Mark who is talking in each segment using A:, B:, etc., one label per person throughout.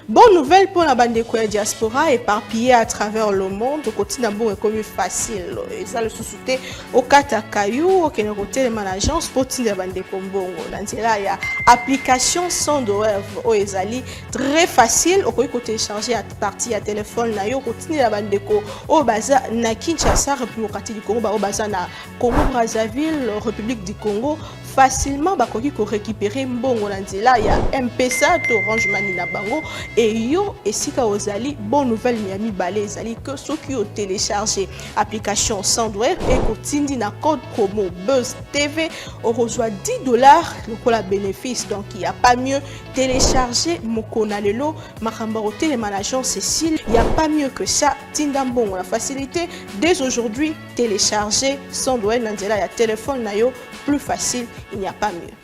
A: Bonne nouvelle pour la bande de diaspora éparpillée à travers le monde. Au quotidien, bon, est comme facile. Et ça, le sous-souté au Katakayou, au Kénéroté, les agence pour la bande de Kombongo. Dans là, il y a application sans douleur au Ezali. Très facile. Au côté télécharger à partir à téléphone, na yo, continue la bande de Ko. Au Baza, na Kinshasa, République du Congo, au Baza, na Congo Brazzaville, République du Congo. Facilement bakoki ko récupérer mbongo na nzela ya M-Pesa to Orange Money na bango et yo esika ozali bonne nouvelle miami balé ezali que ceux qui ont téléchargé application Sandwave et kotindi na code promo Buzz TV on reçoit $10 le la bénéfice donc il y a pas mieux télécharger mokona lelo makamba hotel les managers Cécile il y a pas mieux que ça tinda mbongo la facilité dès aujourd'hui télécharger Sandwave na nzela ya téléphone na yo plus facile, il n'y a pas mieux.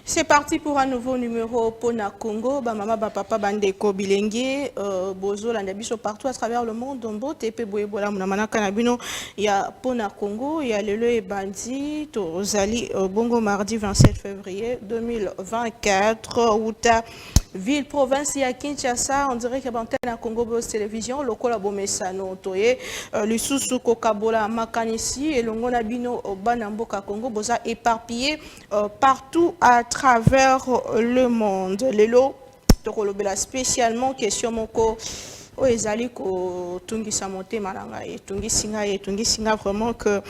A: C'est parti pour un nouveau numéro Pona Congo. Ba maman, ba papa, bandeko bilengue, bozo landabiso partout à travers le monde. Dombo, tepe boyebola munamana kanabino. Il y a Pona Congo, il y a Lelo et Bandi, Tozali Bongo mardi 27 février 2024. Outa ville province ya Kinshasa, on dirait que bantene à Congo Bos Télévision, lokola bomesano toye, Lisusu Kokabola Makanisi et Longona Bino Banamboka Congo boza éparpillé partout à travers le monde. Lelo tokolobela spécialement question moko o ezali ko tungisa motema nanga et tungisinga vraiment que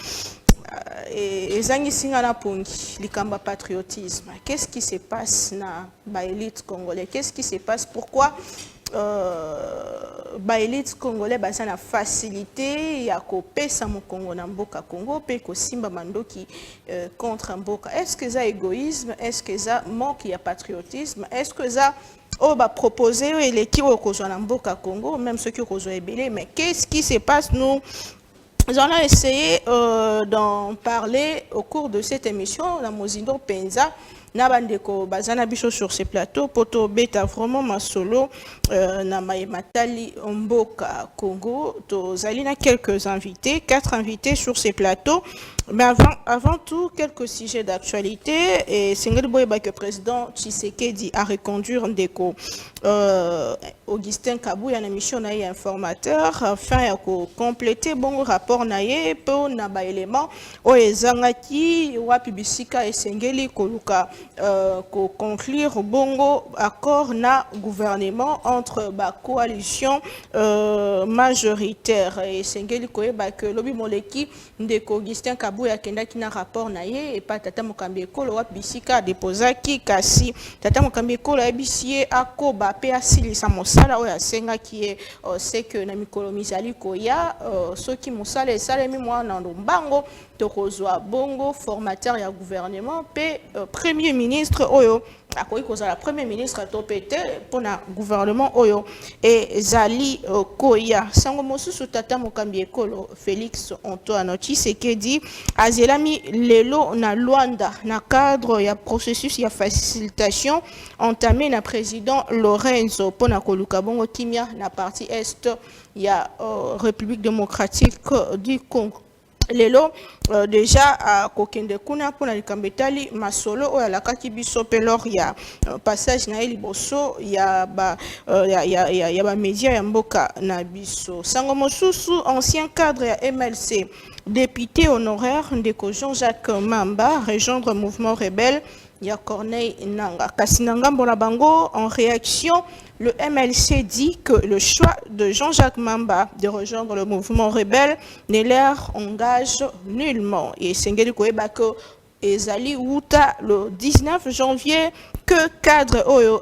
A: ezangi singa na pongi likamba patriotisme. Qu'est-ce qui se passe na ba élite congolais? Qu'est-ce qui se passe? Pourquoi ba élite congolais baza na facilité ya kopesa mo Congo na mboka Congo pe ko simba mandoki contre mboka? Est-ce que ça égoïsme? Est-ce que ça manque ya patriotisme? Est-ce que ça on va proposer les qui au mboka Congo même ceux qui au ebélé? Mais qu'est-ce qui se passe? Nous allons essayer d'en parler au cours de cette émission. La Mozindo Penza, Nabandeko Bazana Bicho sur ces plateaux, Poto Beta vraiment Masolo, Namae Matali Mboka Congo, Tozalina quelques invités, 4 invités sur ces plateaux. Mais avant tout, quelques sujets d'actualité. Et Sengel Boyeba que le président Tshisekedi a reconduit Ndeko Augustin Kabou, il y a une émission informateur, afin de compléter bon rapport naye pour naba élément o ezangaki wa publicika et Sengeli koluka ko conclure bongo accord na gouvernement entre ba coalition majoritaire et Sengeli koyeba que lobi moleki Ndeko Augustin Kabou ya kenda kina rapport naye et pas tata mokambi ekolo wa bisika déposaki kasi tata mokambi ekolo ya bisie akoba pe asilisa mosala oya senga qui est c'est que na mikolo mizali koya ceux qui mosala esalemi mwana ndumbango tokozwa bongo formateur ya gouvernement pe premier ministre oyo akoki kozala premier ministre topete pona gouvernement oyo et zali koya sango mosusu tata mokambi ekolo Félix Antoine Tshisekedi azelami lelo na Luanda na cadre ya processus ya facilitation entamé na président Lorenzo pona koluka bongo kimia na partie est ya République démocratique du Congo. Lelo déjà à kokende kuna pona likambetali masolo o ya lakaki biso pelor ya passage na liboso ya ba média ya mboka na biso sango mosusu ancien cadre ya MLC député honoraire ndeko Jean-Jacques Mamba rejoindre mouvement rebelle ya Corneille Nanga Kasinanga Mbona Bango en réaction. Le MLC dit que le choix de Jean-Jacques Mamba de rejoindre le mouvement rebelle ne leur engage nullement. Et Sengeli Koeba que Ezali Wuta le 19 janvier que cadre oyo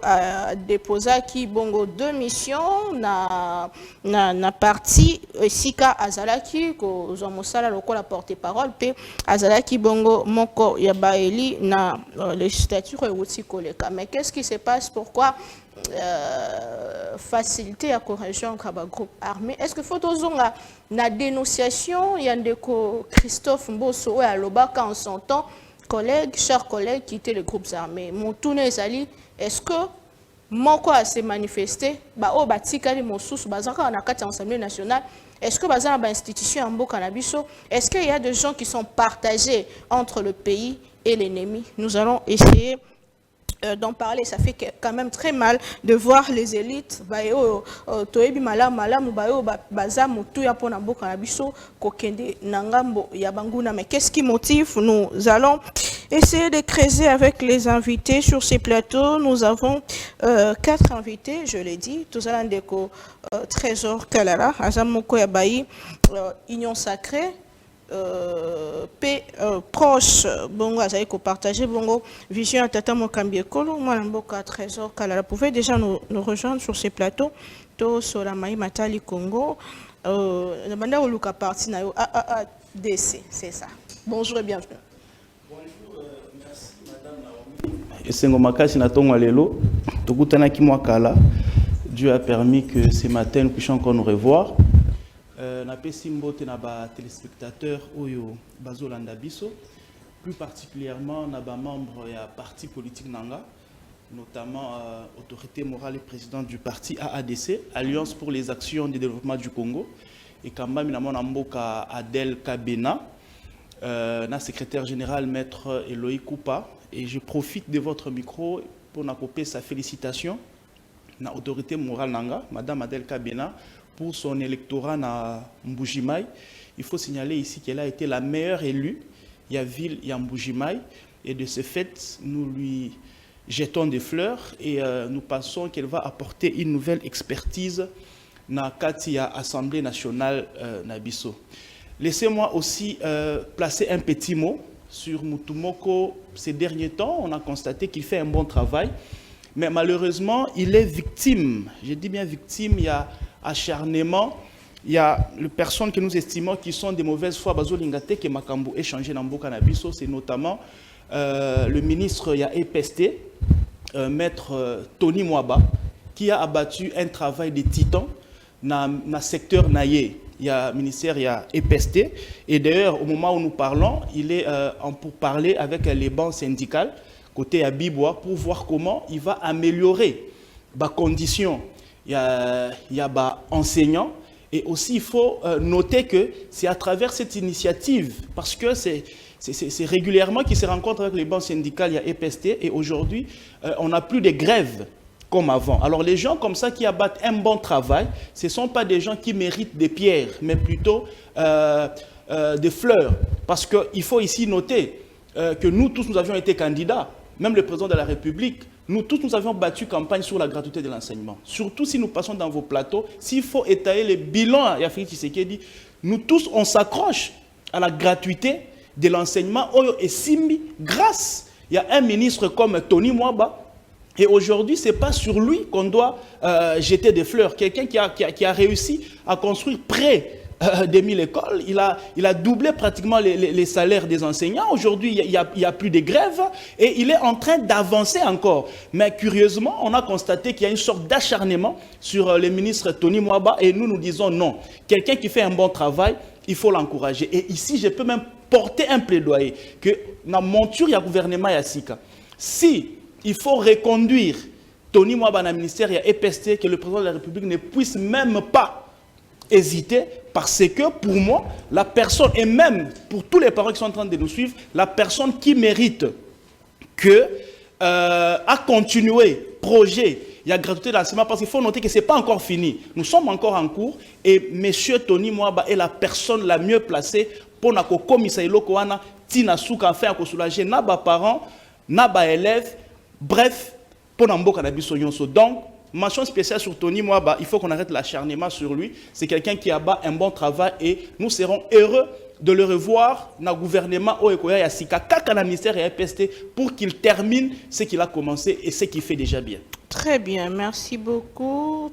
A: déposé qui bongo deux missions na parti sika azalaki ko zomosala lokola porte-parole pe azalaki bongo moko ya baeli na législature euti koleka. Mais qu'est-ce qui se passe? Pourquoi faciliter la correction de groupe armé? Est-ce que fautozonga na dénonciation yandeko Christophe Mbosso à Lobaka en son temps, collègues, chers collègues, qui étaient les groupes armés? Mon tourne ezali, est-ce que moko a se manifesté ba o batika li mosusu bazaka na kati Assemblée nationale? Est-ce que bazana ba institution en mboka na biso? Est-ce qu'il y a des gens qui sont partagés entre le pays et l'ennemi? Nous allons essayer d'en parler. Ça fait quand même très mal de voir les élites toyebi malamu baza mutu ya pona mboka na biso kokende na ngambo ya banguna. Mais qu'est-ce qui motive? Nous allons essayer de creuser avec les invités sur ces plateaux. Nous avons 4 invités, je l'ai dit. Tous allons déco Trésor Kalala, Azamoko Yabayi, Union Sacrée, proche bongo azali ko partager bongo vision à Tata Mokambi Ekolo moi mboka Trésor Kalala. Pouvez déjà nous rejoindre sur ces plateaux to sur la Maï Matali Congo na banda oluka parti na yo AADC, c'est ça. Bonjour et bienvenue.
B: Bonjour, merci madame Naomi. Esengo makasi na tongo lelo tokutana ki mwa kala. Dieu a permis que ce matin nous puissions encore nous revoir. Napé simbote na ba téléspectateurs oyo bazolanda biso, plus particulièrement na ba membre ya parti politique nanga, notamment autorité morale et président du parti AADC, Alliance pour les actions de développement du Congo, et kamba minamon mboka Adel Kabena, na secrétaire général maître Eloï Koupa. Et je profite de votre micro pour n'accoper sa félicitation na autorité morale nanga, madame Adel Kabena, pour son électorat à Mbujimaï. Il faut signaler ici qu'elle a été la meilleure élue, il y a ville, il y a Mbujimaï, et de ce fait, nous lui jetons des fleurs et nous pensons qu'elle va apporter une nouvelle expertise dans la Assemblée nationale Nabiso. Laissez-moi aussi placer un petit mot sur Mutumoko. Ces derniers temps, on a constaté qu'il fait un bon travail, mais malheureusement, il est victime. Je dis bien victime, il y a acharnement, il y a les personnes que nous estimons qui sont de mauvaise foi, Bazo Lingate, qui Makambo échangé dans Mboka Nabiso, c'est notamment le ministre ya EPST, maître Tony Mwaba, qui a abattu un travail de titan dans le secteur Naye. Il y a ministère, il y a EPST, et d'ailleurs, au moment où nous parlons, il est pour parler avec les banques syndicales, côté à Bibois, pour voir comment il va améliorer les conditions. Il y a enseignants, et aussi il faut noter que c'est à travers cette initiative, parce que c'est régulièrement qu'ils se rencontrent avec les banques syndicales, il y a EPST, et aujourd'hui on n'a plus de grèves comme avant. Alors les gens comme ça qui abattent un bon travail, ce ne sont pas des gens qui méritent des pierres, mais plutôt des fleurs. Parce qu'il faut ici noter que nous tous, nous avions été candidats, même le président de la République. Nous tous, nous avions battu campagne sur la gratuité de l'enseignement. Surtout si nous passons dans vos plateaux, s'il faut étaler les bilans, Félix Tshisekedi, nous tous, on s'accroche à la gratuité de l'enseignement. Et Simbi, grâce, il y a un ministre comme Tony Mwaba, et aujourd'hui, ce n'est pas sur lui qu'on doit jeter des fleurs. Quelqu'un qui a réussi à construire près de 1000 écoles, il a doublé pratiquement les salaires des enseignants. Aujourd'hui, il n'y a plus de grève et il est en train d'avancer encore. Mais curieusement, on a constaté qu'il y a une sorte d'acharnement sur le ministre Tony Mwaba et nous disons non. Quelqu'un qui fait un bon travail, il faut l'encourager. Et ici, je peux même porter un plaidoyer que dans la monture, il y a gouvernement Yassika. Si il faut reconduire Tony Mwaba dans le ministère, il y a EPST, que le président de la République ne puisse même pas hésiter, parce que pour moi, la personne, et même pour tous les parents qui sont en train de nous suivre, la personne qui mérite que à continuer projet, il y a gratuité d'enseignement, parce qu'il faut noter que ce n'est pas encore fini. Nous sommes encore en cours et M. Tony Mwaba est la personne la mieux placée pour que commissaire Ilokoana, Tina Souka, enfin, à soulager nos parents, nos élèves, bref, pour Namboka Nabiso Yonso. Donc, mention spéciale sur Tony Mwaba, il faut qu'on arrête l'acharnement sur lui. C'est quelqu'un qui abat un bon travail et nous serons heureux de le revoir dans le gouvernement Oekoya Yasika, kaka na ministère et PST pour qu'il termine ce qu'il a commencé et ce qu'il fait déjà bien.
A: Très bien, merci beaucoup.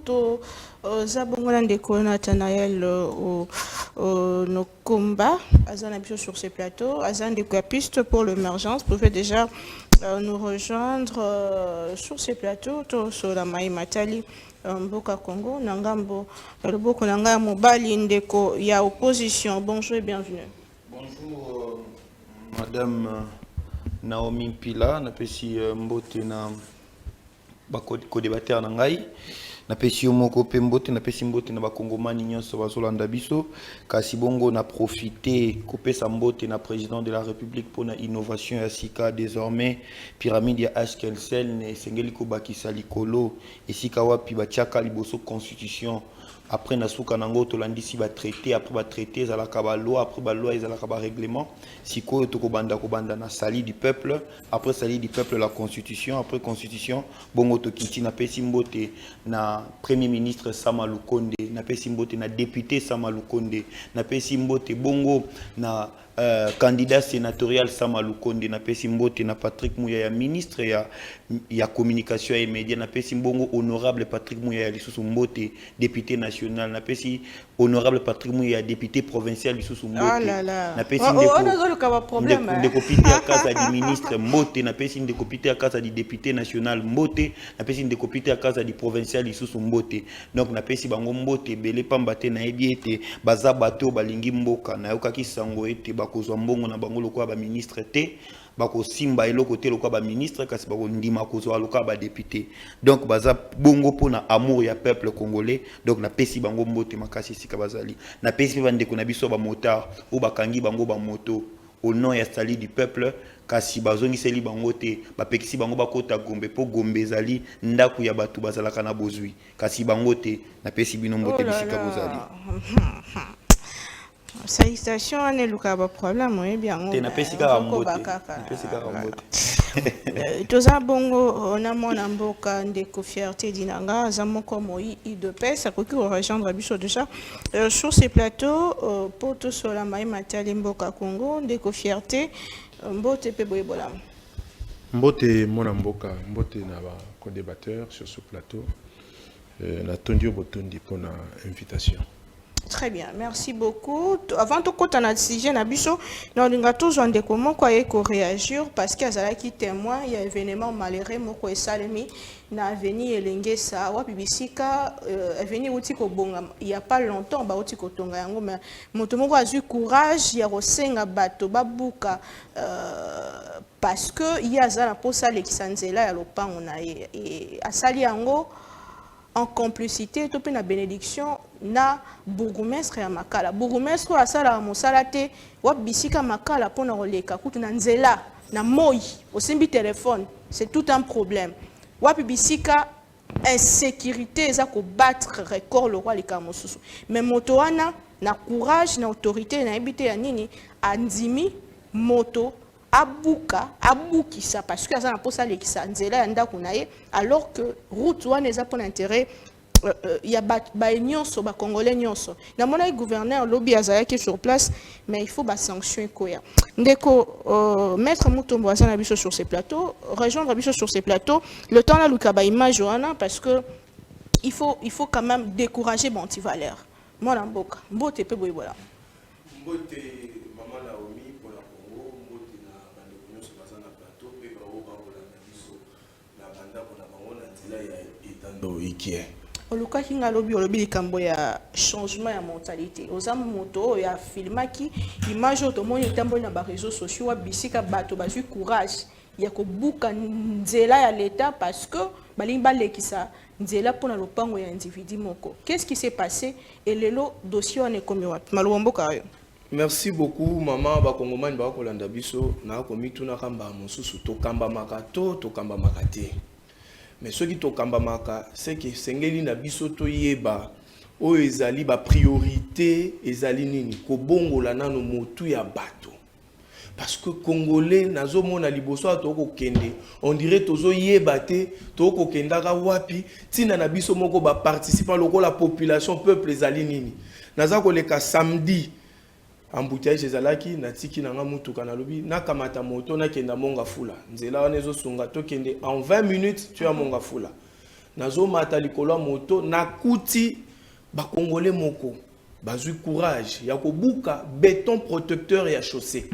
A: Zabongola Ndeko Nathanaël nos combats, sur ce plateau, Azan Ndeko piste pour l'émergence, pouvez déjà nous rejoindre sur ce plateau, sur la Maï Matali, Mboka Congo, Nangambo, le Boko Nanga Mobali Ndeko, il y a opposition. Bonjour et bienvenue.
C: Bonjour, Madame Naomi Pila, napesi mbote na co-débatteur na ngai. Napesi moko pe mbote napesi mbote na bakongomani nyonso bazolanda biso kasi bongo na profiter kopesa mbote na président de la République pour na innovation ya sika désormais pyramide ya HKLCL ne sengeli ko bakisa likolo esika wapi batiaka liboso constitution après na suka nango to landisi ba traité après ba traité za la kaba loi après ba loi za la kaba règlement siko to ko banda na sali du peuple après sali du peuple la constitution après constitution bongo to kiti na pesi mbote na premier ministre Sama Lukonde na pesi mbote na député Sama Lukonde na pesi mbote bongo na candidat sénatorial Sama Lukonde na pesi mbote na Patrick Mouya ya ministre ya communication et médias na pesi bongo honorable Patrick Mouya ya lisusu mbote député national na pesi honorable Patrick Mouya député provincial lisusu mbote na pesi ndeko pité à casa du ministre mbote na pesi ndeko pité à casa du député national mbote na pesi ndeko pité à casa du provincial lisusu mbote donc na pesi bango mbote belé pambate na ebiete baza bato balingi mboka na yokaki sango ete bakozwa mbongo na bango lokwa ba ministre te bako simba eloko te lokwa ba ministre kasi bako ndima kozwa lokwa ba député donc baza bongo pona amour ya peuple congolais donc na pesi bango mbote makasi sika bazali na pesi bande ko na biso ba motard ou bakangi bango ba moto au nom ya sali du peuple kasi bazongi seli bango te bapekisi bango bakota gombe po gombe ezali ndaku ya batu bazalaka na bozwi kasi bango te na pesi bino mbote bisika bozali.
A: Salutation on est le cas problème oui bien on
C: na pesika rambote
A: toza bongo on a mon amboka ndeko fierté dinanga zamoko moi de paix ça peut rejoindre biso déjà sur ces plateaux pour tout sur la Maï Matali mboka Congo ndeko fierté mbote pe boyebola
D: mbote mon amboka mbote na ba co-débatteur sur ce plateau na tondio botondi pour na invitation.
A: Très bien, merci beaucoup. Avant tout, quand on a sujet, nous avons toujours des comment quoi réagir parce qu'il y a qui témoin, il y a un événement malheureux, moko et salemi, na venu elenge sa wa bibisika venu utiko bonga il y a pas longtemps ba utiko tonga yango mais moto moko a eu courage ya rosenga bato babuka parce que il y a za na posa lekisanzela ya lopango na et asali yango en complicité to pe na bénédiction na bourgmestre ya makala bourgmestre asala mosala te wa bisika makala pona roleka kutu na nzela na moi osimbi téléphone c'est tout un problème wa bisika insécurité eza ko battre record le roi leka mosusu mais moto wana na courage na autorité na ebité ya nini andimi moto abuka abukisa parce que ça n'a pas ça lekisa nzela ya ndako na ye alors que route wana eza pour intérêt il y a ba nyonso ba congolais nyonso na mona gouverneur lobby azayaki sur place mais il faut ba sanction koya ndeko maître Mutombo azana biso sur ces plateaux rejoindre biso sur ces plateaux le temps là lukaba image wana parce que il faut quand même décourager bon ti valeur mona mboka mbote pe boyebola
E: mbote mama Naomi pour la Congo mbote na bande nyonso bazana plateau pe ba o ba bola na biso na banda bona bango na nzela ya etando ikie
A: oluka kinga lobi olobi likambo ya changement ya mentalité oza moto ya filmaki image otomoni etambo na ba réseaux sociaux wa bisika bato bazui courage ya kobuka nzela ya l'état parce que balingi balekisa nzela pona lopango ya individu moko qu'est-ce qui s'est passé et lelo dossier on est comme wapi malomboka yo.
E: Merci beaucoup maman bakongomani bakolanda biso na komituna kamba mosusu to kamba makato to kamba makate mais ceux qui tokamba maka c'est que sengeli na biso to yeba o ezali ba priorité ezali nini ko bongola nano motu ya bato parce que congolais nazo mona liboso atoko kende on dirait tozo yeba te toko kendaka wapi tina na biso moko ba participant lokola population peuple ezali nini naza koleka samedi embouteillage ezalaki natiki nanga mutuka na lobi nakamata moto nakenda monga fula nzela wana ezosunga tokende en 20 minutes tu as monga fula nazo mata likolo moto nakuti bakongole moko bazui courage ya kobuka béton protecteur ya chaussée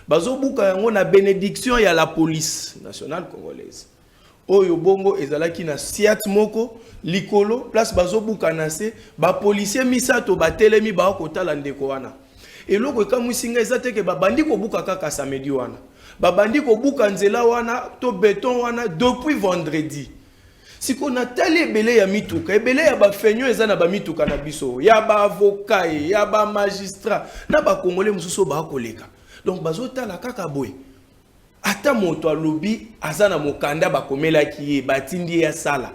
E: bazo buka yango na bénédiction ya la police nationale congolaise oyo bongo ezalaki na siat moko likolo place bazo buka na se ba policier misato batelemi ba kotala ndeko wana eloko ekamwisinga eza te ke babandi kobuka kaka samedi wana babandi kobuka nzela wana to béton wana depuis vendredi siko na tali ebele ya mituka ebele ya bafenyo eza na bamituka na biso ya baavocat ya bamagistrat na bakongole mosusu bakoleka donc bazotala kaka boye ata moto alobi aza na mokanda bakomelaki ye batindi ya sala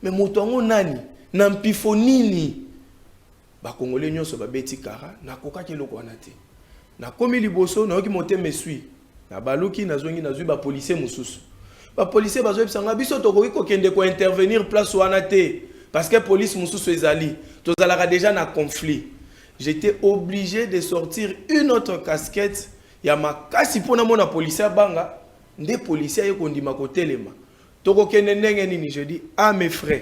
E: me moto yango nani na mpifo nini bakongole nyonso babeti kara nakokaki eloko wana te nakomi liboso nayoki motema esui na baluki nazongi nazwi bapolisier mosusu bapolisier bazoyebisanga biso tokoki kokende kointervenir place wana te parce que police mosusu ezali tozalaka déjà na conflit. J'étais obligé de sortir une autre casquette ya makasi mpona mona policier banga nde policier ye kondima kotelema tokokende ndenge nini. Je dis à mes frères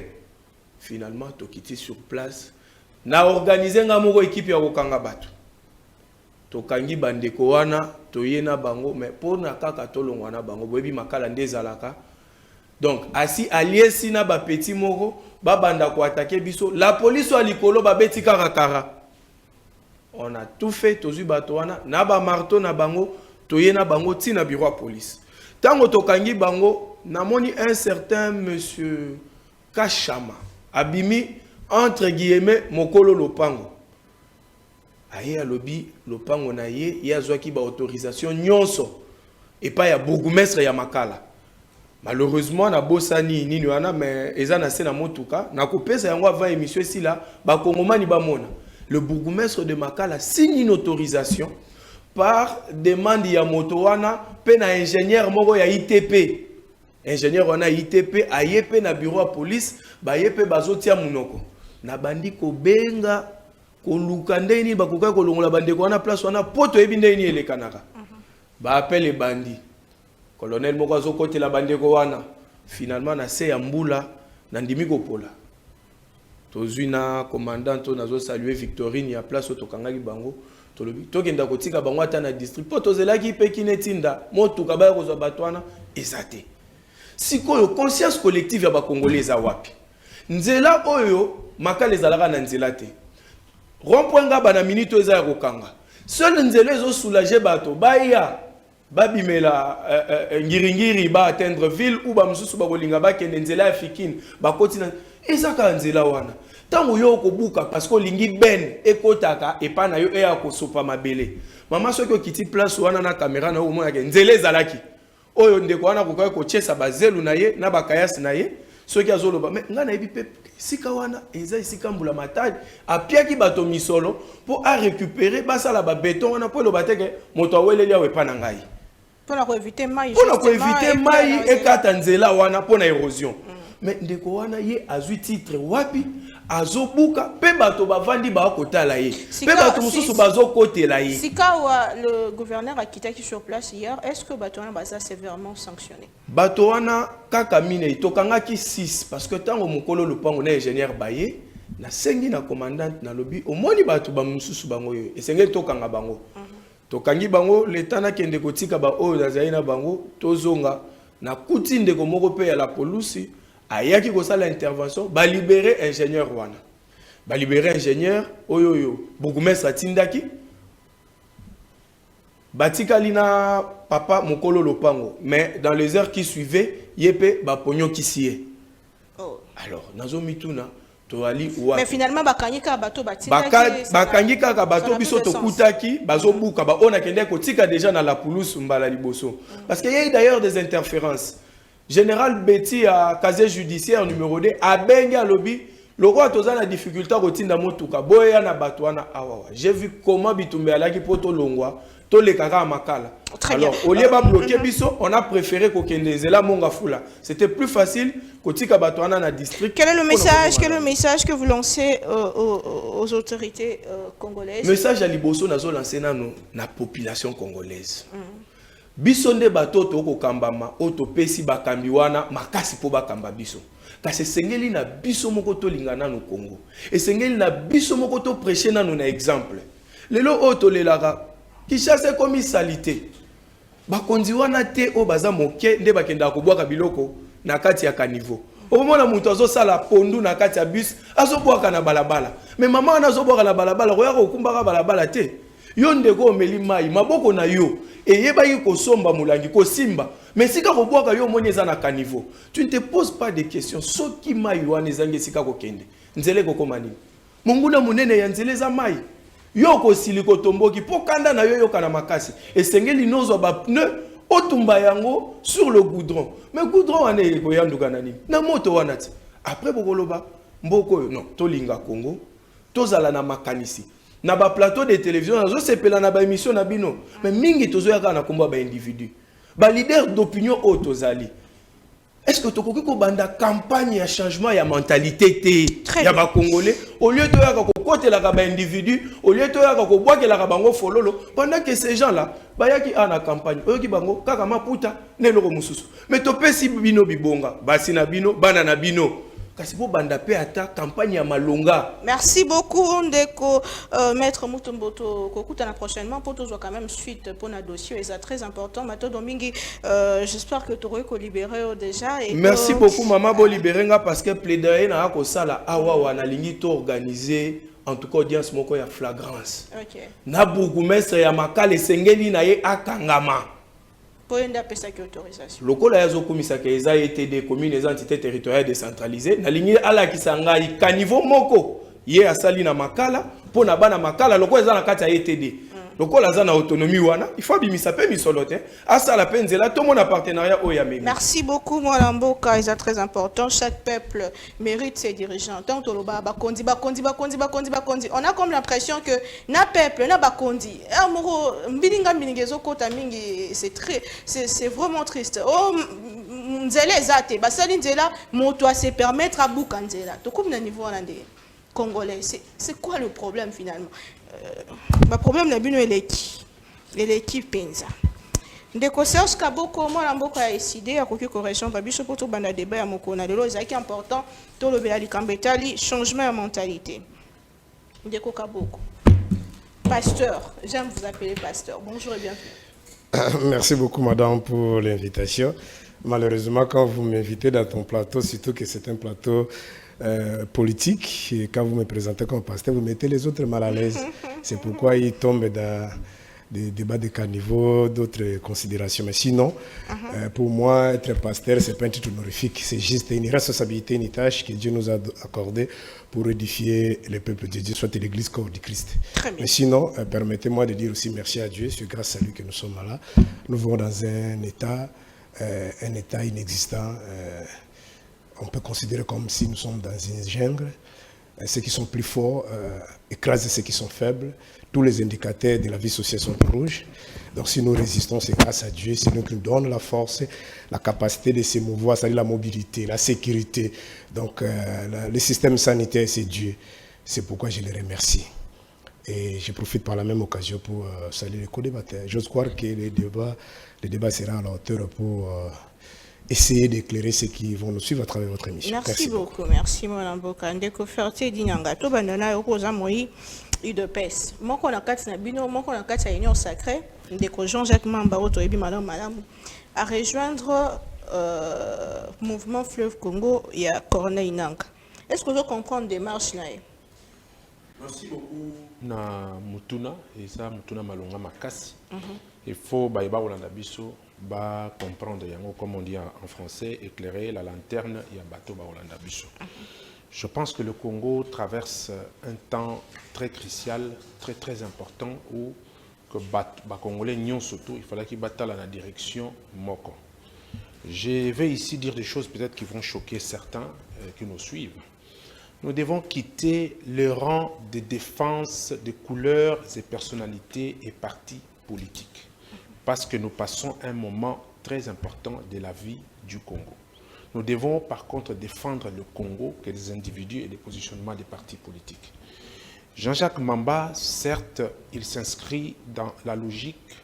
E: finalement tokiti sur place na organiser nga moko équipe ya kokanga bato tokangi bandeko wana toyena bango mais pona kaka tolongwa na bango boyebi makala nde ezalaka donc asi aliesi na ba petit moko babanda ko attaquer biso la police wa likolo babeti kara. On a tout fait tozui bato wana na ba marteau na bango toyena bango ti na bureau police tango tokangi bango namoni un certain monsieur Kachama abimi entre guillemets mokolo lopango aye alobi lopango na ye yazwaki ba autorisation nyonso et pas ya bourgmestre ya makala malheureusement na bosani nini wana mais eza na se na motuka na kopesa yango avant émission si là ba kongomani ba mona le bourgmestre de Makala signe une autorisation par demande ya moto wana pe na ingénieur moko ya ITP ingénieur wana ITP ayepe na bureau de police ba yepe bazotia munoko na bandi ko benga ko luka ndeni bakoka ko longola bande ko wana place wana poto yebi ndeni elekanaka ba appelle bandi colonel moko azokote la bande ko wana finalement na se ya mbula na ndimi ko pola tozui na commandant nazo saluer Victorine ya place otokangaki bango tolobi tokenda kotika bango ata na district po tozelaki pe kinetinda motuka ba kozwa batwana ezate sikoyo conscience collective ya ba congolais wapi nzela oyo makala ezalaka na nzela te rond-point ngaba na minute eza ya kokanga seul nzela ezo soulager bato baya babimela ngiringiri ba atteindre ville ou ba mususu ba kolinga ba kende nzela ya fikine ba kotina ezaka nzela wana tango yo kobuka parce que lingi ben ekotaka epa na yo eya kosopa mabele mama soki okiti place wana na caméra na yo mona ke nzela ezalaki oyo ndeko wana kokoka kochesa bazelu na ye na bakayasi na ye soki azoloba mais nga na yebi pe sika wana eza isika mbula matadi apiaki bato misolo po a récupérer basala ba béton wana po lo bateke moto aweleli awe pa na ngai
A: pour éviter mai
E: ekata nzela wana po na érosion mais ndeko wana ye azui titre wapi azobuka pe bato bavandi ba kotala ye pe bato mususu bazokotela ye
A: sika wa le gouverneur a quitté sur place hier. Est-ce que bato wana baza sévèrement sanctionné?
E: Bato wana kaka mine tokangaki 6 parce que tango mokolo lopango na ingénieur baye na sengi na commandant na lobi omoni bato ba mususu bango yo esengeli tokanga bango tokangi bango leta na kende kotika ba oyo nazali na bango tozonga na kuti ndeko moko pe ya la police ayaki kosala intervention ba libérer ingénieur wana ba libérer ingénieur oyo bourgmestre atindaki batikali na papa mokolo lopango mais dans les heures qui suivaient yepe ba pognon kisie alors nazo mituna to ali wa
A: mais finalement bakanyika bato batindaki
E: bakanyika ka bato biso to kutaki bazobuka ba ona kende ko tika déjà na la poulouse mbala liboso parce qu'il y a d'ailleurs des interférences. Général Betty à casier judiciaire numéro 2 a benga lobby Le roi toza na difficulté kotinda motuka boya na batwana awawa. J'ai vu comment bitumbe alaki poto longwa to le kaka makala. Alors au lieu de bloquer biso, on a préféré kokende zela monga fula. C'était plus facile kotika batwana na district.
A: Quel est le message que vous lancez aux autorités congolaises?
E: Message à liboso nazo lancer na population congolaise. Biso nde bato to ko kambama oto pesi bakambi wana makasi po bakamba biso. Kasi sengeli na biso moko to lingana no Congo. Et sengeli na biso moko to prêcher na na exemple. Lelo oto lelaka Kishasa komi salité. Bakonzi wana te o baza moke nde bakenda ko bwaka biloko na kati ya kanivo. Omona mutu azosala pondu na kati ya bus azobwaka na balabala. Mais maman wana azobwaka na balabala roya ko kumbaka balabala te. Yo ndeko omeli mai maboko na yo eyeba yi kosomba mulangi kosimba mais sika ko bwaka yo moni eza na kanivo. Tu ne te poses pas de questions soki mai wana ezangi sika ko kende. Nzele ko komani. Monguna munene ya nzele za mai. Yo ko siliko tomboki po kanda na yo yo kana makasi. Esengeli nozo ba pneu otumba yango sur le goudron. Mais goudron wana ko yanduka nani. Na moto wana ti. Après bokoloba mboko non tolinga Congo. Tozala na makanisi. Na ba plateau de télévision nazo sepela na ba émission na bino. Mais mingi tozo yaka na komba ba individu. Ba leader d'opinion otozali. Est-ce que tu as banda campagne ya changement ya mentalité te ya ba congolais au lieu de yaka ko côté la ba individu au lieu de yaka ko boake la bango fololo pendant que ces gens là bayaki ana campagne oyoki bango kaka maputa ne loko mususu mais to pesi bino bibonga basi na bino bana na bino kasi bo banda pe ata campagne ya malonga.
A: Merci beaucoup Ndeko maître Mutomboto kokutana prochainement pour toujours quand même suite pour notre dossier et c'est très important Mato Domingi j'espère que tu aurais libéré déjà et
E: merci beaucoup maman bo libérer nga parce que plaidoyer na ko sala awa na lingi to organiser en tout cas audience moko ya flagrance. OK. Na bourgmestre ya makale sengeli na ye akangama.
A: Autorisation.
E: Le col a commis a été des communes et entités territoriales décentralisées. Na ligne à la Kisangai, caniveau moko, yé a sali na makala, pour na bana makala, le col a kata ETD. Le col a na autonomie wana, il faut bimisa pe misolote. À ça la peine, là, tout le monde a partenariat au Yamé.
A: Merci beaucoup, Mwalamboka, c'est très important. Chaque peuple mérite ses dirigeants. Tant que bakondi. On a comme l'impression que na peuple, na bakondi. C'est vraiment triste. Oh, nzele zate, basali nzela, moto a se permettre à boukanzela. Tout comme le niveau congolais, c'est quoi le problème finalement? Le problème est l'équipe Penza. Ndeko Serge Kaboko, moi Lamboka a décidé à quoi correction par biso pour tout banda débat à Mokona. Le loi est important. Tout le béali kambetali changement de mentalité. Ndeko Kaboko, pasteur, j'aime vous appeler pasteur. Bonjour et bienvenue.
F: Merci beaucoup madame pour l'invitation. Malheureusement quand vous m'invitez dans ton plateau, surtout que c'est un plateau politique, et quand vous me présentez comme pasteur, vous mettez les autres mal à l'aise. C'est pourquoi ils tombent dans des débats de caniveau, d'autres considérations. Mais sinon, pour moi, être pasteur, ce n'est pas un titre honorifique. C'est juste une responsabilité, une tâche que Dieu nous a accordée pour édifier le peuple de Dieu, soit l'église corps du Christ. Mais sinon, permettez-moi de dire aussi merci à Dieu. C'est grâce à lui que nous sommes là. Nous vivons dans un état inexistant. On peut considérer comme si nous sommes dans une jungle. Ceux qui sont plus forts écrasent ceux qui sont faibles. Tous les indicateurs de la vie sociale sont rouges. Donc si nous résistons, c'est grâce à Dieu. C'est lui qui nous donne la force, la capacité de se mouvoir, c'est-à-dire la mobilité, la sécurité. Donc le système sanitaire, c'est Dieu. C'est pourquoi je les remercie. Et je profite par la même occasion pour saluer les co-débatteurs. J'ose croire que le débat sera à la hauteur pour essayer d'éclairer ceux qui vont nous suivre à travers votre émission.
A: Merci beaucoup. Merci, Mme Boka. Ndeko Ferté Dinanga. To bandana yokoza moi UDPS. Moko na kati na bino, moko na kati ya Union Sacrée. Ndeko Jean-Jacques Mamba oto ebi madame à rejoindre mouvement Fleuve Congo et à Corneille Nanka. Est-ce que vous comprenez des démarches là?
D: Merci beaucoup. Na mutuna et ça mutuna malonga makasi. Il faut baïba olanda biso ba comprendre yango comme on dit en français, éclairer la lanterne ya bateau ba olanda biso. Je pense que le Congo traverse un temps très crucial, très important où que ba congolais nyon surtout, il fallait qu'il batte la direction moko. Je vais ici dire des choses peut-être qui vont choquer certains qui nous suivent. nous devons quitter le rang de défense de couleurs et personnalités et partis politiques, parce que nous passons un moment très important de la vie du Congo. Nous devons par contre défendre le Congo que des individus et des positionnements des partis politiques. Jean-Jacques Mamba, certes, il s'inscrit dans la logique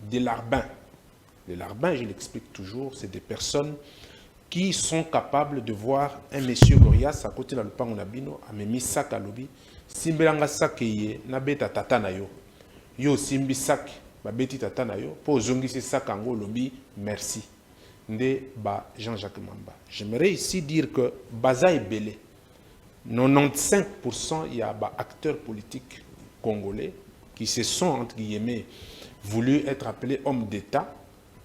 D: des larbins. Les larbins, je l'explique toujours, c'est des personnes qui sont capables de voir un monsieur Gorias à côté de la lupango nabino, a mis sac à lobby, simbelanga sac ye, na beta tata na yo. Yo simbi sac, ba beti tata na yo, po zongi se sac ango lobby, merci. Nde ba Jean-Jacques Mamba. J'aimerais ici dire que Baza est belé. 95% il y a ba acteurs politiques congolais qui se sont, entre guillemets, voulu être appelés hommes d'État,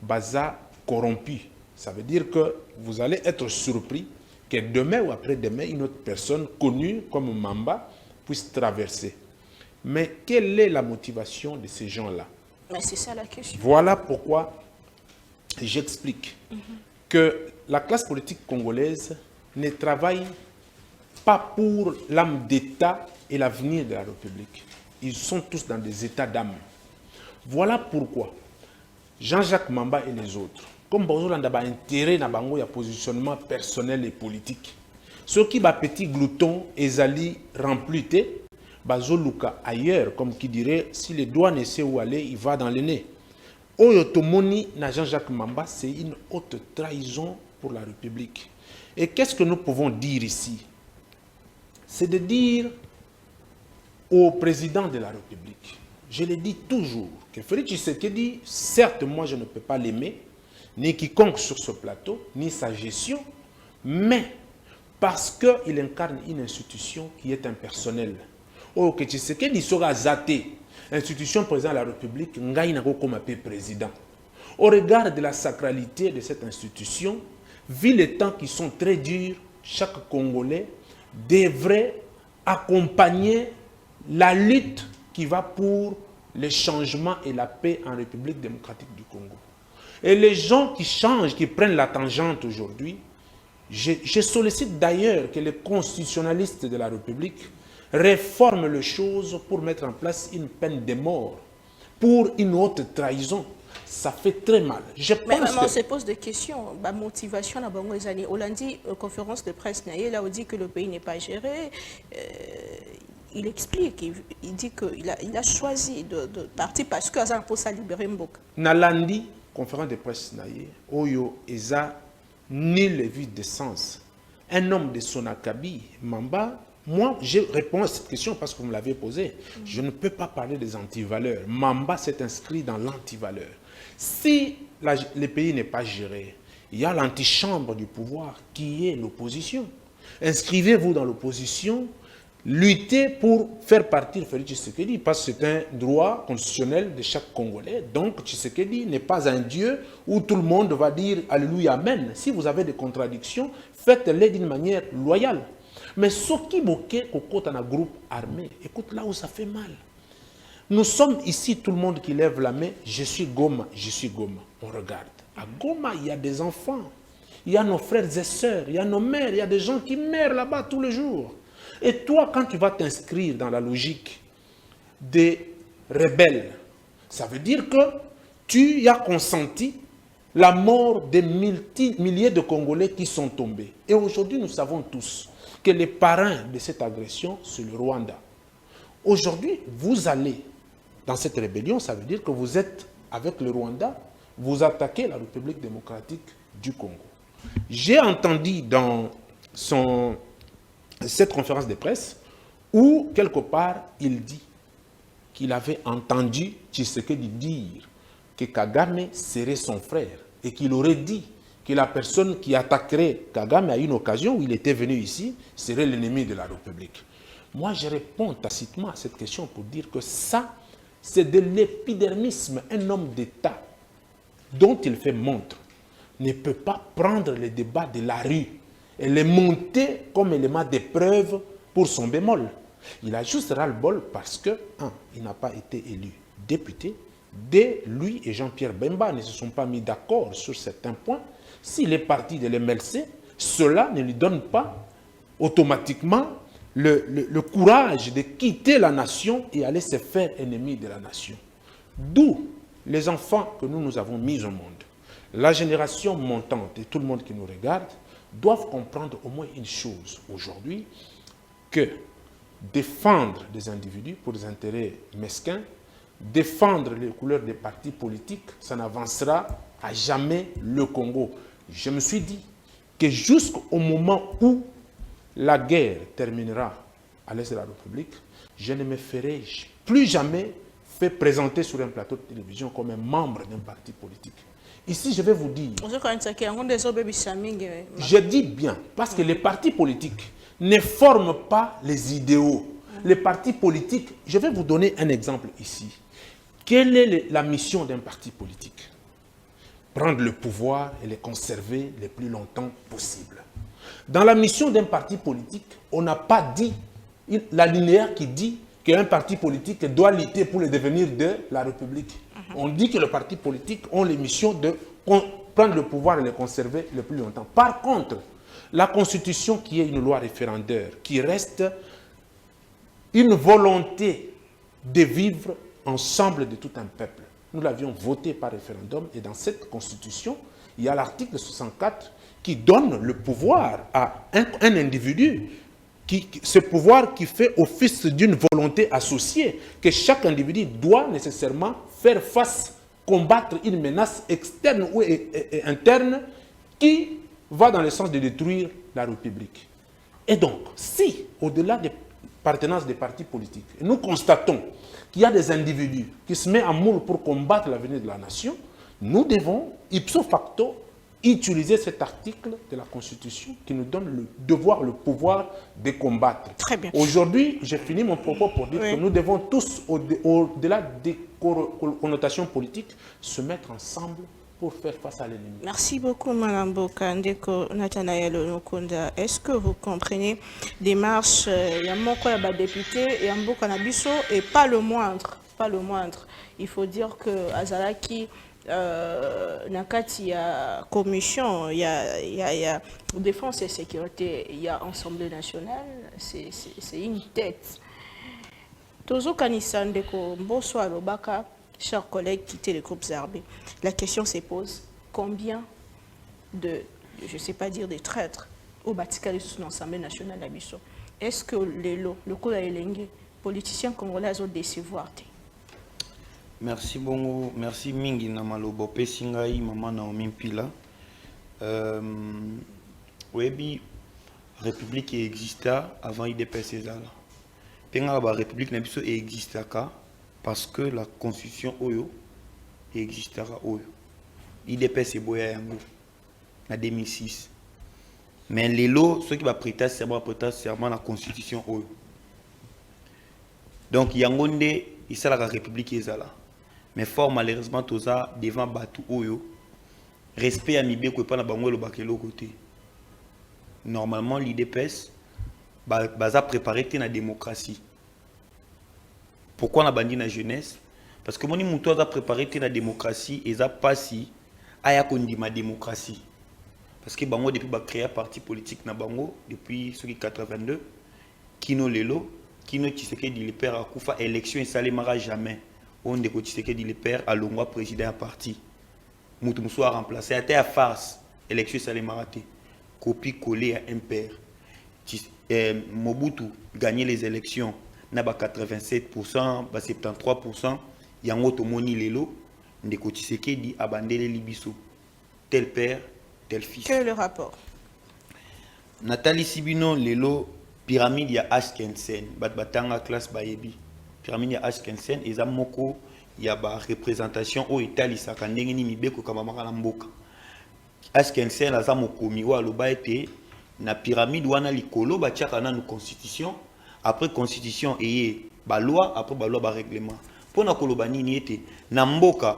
D: Baza corrompu. Ça veut dire que vous allez être surpris que demain ou après-demain, une autre personne connue comme Mamba puisse traverser. Mais quelle est la motivation de ces gens-là?
A: Mais c'est ça la question.
D: Voilà pourquoi j'explique que la classe politique congolaise ne travaille pas pour l'âme d'État et l'avenir de la République. Ils sont tous dans des états d'âme. Voilà pourquoi Jean-Jacques Mamba et les autres, comme Bozolanda a intérêt dans bango ya positionnement personnel et politique. Ceux qui ba petit glouton ezali rempluté, bazoluka ailleurs, comme qui dirait, si les doigts ne sait où aller, il va dans le nez. Oyotomoni na Jean-Jacques Mamba, c'est une haute trahison pour la République. Et qu'est-ce que nous pouvons dire ici? C'est de dire au président de la République, je le dis toujours, que Félix Tshisekedi, certes, moi je ne peux pas l'aimer, ni quiconque sur ce plateau, ni sa gestion, mais parce qu'il incarne une institution qui est impersonnelle. Oh, que Tshisekedi sera zaté, institution président de la République, Ngaï n'a comme appelé président. Au regard de la sacralité de cette institution, vu les temps qui sont très durs, chaque Congolais devrait accompagner la lutte qui va pour le changement et la paix en République démocratique du Congo. Et les gens qui changent, qui prennent la tangente aujourd'hui, je sollicite d'ailleurs que les constitutionnalistes de la République réforment les choses pour mettre en place une peine de mort pour une haute trahison. Ça fait très mal. Je pense
A: on se pose des questions. La motivation, on l'a dit, conférence de presse, là, on dit que le pays n'est pas géré. Il explique, il dit qu'il a choisi de partir parce que ça pour ça libérer Mboka.
D: Nalandi, conférence de presse, Oyo, Eza, ni le vide de sens. Un homme de son acabit, Mamba, moi, je réponds à cette question parce que vous me l'avez posée. Je ne peux pas parler des antivaleurs. Mamba s'est inscrit dans l'antivaleur. Si le pays n'est pas géré, il y a l'antichambre du pouvoir qui est l'opposition. Inscrivez-vous dans l'opposition, luttez pour faire partir Félix Tshisekedi, parce que c'est un droit constitutionnel de chaque Congolais. Donc Tshisekedi n'est pas un Dieu où tout le monde va dire Alléluia, Amen. Si vous avez des contradictions, faites-les d'une manière loyale. Mais ce qui bloquait dans un groupe armé, écoute là où ça fait mal. Nous sommes ici, tout le monde qui lève la main, je suis Goma, je suis Goma. On regarde. À Goma, il y a des enfants, il y a nos frères et sœurs, il y a nos mères, il y a des gens qui meurent là-bas tous les jours. Et toi, quand tu vas t'inscrire dans la logique des rebelles, ça veut dire que tu y as consenti la mort des milliers de Congolais qui sont tombés. Et aujourd'hui, nous savons tous que les parrains de cette agression, c'est le Rwanda. Aujourd'hui, vous allez dans cette rébellion, ça veut dire que vous êtes avec le Rwanda, vous attaquez la République démocratique du Congo. J'ai entendu dans cette conférence de presse où, quelque part, il dit qu'il avait entendu Tshisekedi dire que Kagame serait son frère et qu'il aurait dit que la personne qui attaquerait Kagame à une occasion où il était venu ici serait l'ennemi de la République. Moi, je réponds tacitement à cette question pour dire que ça, c'est de l'épidermisme. Un homme d'État dont il fait montre ne peut pas prendre les débats de la rue et les monter comme élément d'épreuve pour son bémol. Il a juste ras-le-bol parce que, il n'a pas été élu député. Dès lui et Jean-Pierre Bemba ne se sont pas mis d'accord sur certains points. S'il est parti de l'MLC, cela ne lui donne pas automatiquement le courage de quitter la nation et aller se faire ennemi de la nation. D'où les enfants que nous avons mis au monde. La génération montante et tout le monde qui nous regarde doivent comprendre au moins une chose aujourd'hui, que défendre des individus pour des intérêts mesquins, défendre les couleurs des partis politiques, ça n'avancera à jamais le Congo. Je me suis dit que jusqu'au moment où la guerre terminera à l'est de la République, je ne me ferai plus jamais fait présenter sur un plateau de télévision comme un membre d'un parti politique. Ici, je vais vous dire, je dis bien, parce que les partis politiques ne forment pas les idéaux. Les partis politiques, je vais vous donner un exemple ici. Quelle est la mission d'un parti politique? Prendre le pouvoir et le conserver le plus longtemps possible. Dans la mission d'un parti politique, on n'a pas dit l'alinéa qui dit qu'un parti politique doit lutter pour le devenir de la République. On dit que les partis politiques ont les missions de prendre le pouvoir et le conserver le plus longtemps. Par contre, la Constitution, qui est une loi référendaire, qui reste une volonté de vivre ensemble de tout un peuple. Nous l'avions voté par référendum et dans cette Constitution, il y a l'article 64 qui donne le pouvoir à un individu, ce pouvoir qui fait office d'une volonté associée, que chaque individu doit nécessairement faire face, combattre une menace externe ou interne qui va dans le sens de détruire la République. Et donc, si, au-delà des partenances des partis politiques, nous constatons qu'il y a des individus qui se mettent en moule pour combattre l'avenir de la nation, nous devons, ipso facto, utiliser cet article de la Constitution qui nous donne le devoir, le pouvoir de combattre.
A: Très bien.
D: Aujourd'hui, j'ai fini mon propos pour dire que nous devons tous, au-delà des connotations politiques, se mettre ensemble pour faire face à l'ennemi.
A: Merci beaucoup, Mme Bokandeko Nathanaël Onokunda. Est-ce que vous comprenez des marches, il y a mon député et un Bokanabiso et pas le moindre, pas le moindre. Il faut dire que Azalaki, Nakati, il y a commission, il y a défense et sécurité, il y a Assemblée nationale, c'est une tête. Tozo Kanisandeko, bonsoir Lobaka. Chers collègues, quittez les groupes armés. La question se pose, combien de, je ne sais pas dire des traîtres, au Batikali sous l'Assemblée nationale d'Abisso? Est-ce que le coup de politiciens congolais ont décevoir?
C: Merci bongo, merci mingi na malobo pesingai mama Naomi Mpila. Webi république exista avant IDPS ezala. Penga ba république na biso existaka parce que la constitution oyo existera oyo. IDPS eboya yango na 2006. Mais lelo ceux qui va prêter serment la constitution oyo. Donc yango nde isala la république ezala. Mais fort malheureusement toza devant batu oyo respect à mibeko pas na bango lo bakelo côté. Normalement l'IDPS baza préparé na démocratie. Pourquoi on a bandit la jeunesse? Parce que mon mouton a préparé la démocratie et ça passe à y ma démocratie. Parce que bango depuis créé un parti politique na bango depuis 82 kino lelo kino Tshisekedi le père akufa élection et ça ne mara jamais. On de Tshisekedi le père à l'ongwa président à parti. Mouton soit remplacé à terre farce élection ça le maraté. Copie collée à un père. Mobutu gagné les élections. Na ba 87%, ba 73%, yango tomoni lelo, ndeko Tshisekedi abandele libiso. Tel père, tel fils.
A: Quel est le rapport?
C: Nathalie Sibino lelo pyramide ya Ashkensen, batanga classe bayebi. Pyramide ya Ashkensen eza moko ya ba représentation o etalisaka ndenge ni mibeko kamamaka na mboka. Ashkensen aza mokomi wa loba ete na pyramide wana likolo batiaka na constitution. Après constitution et ba loi, après ba loi ba règlement. Pour na kolobani ni ete na mboka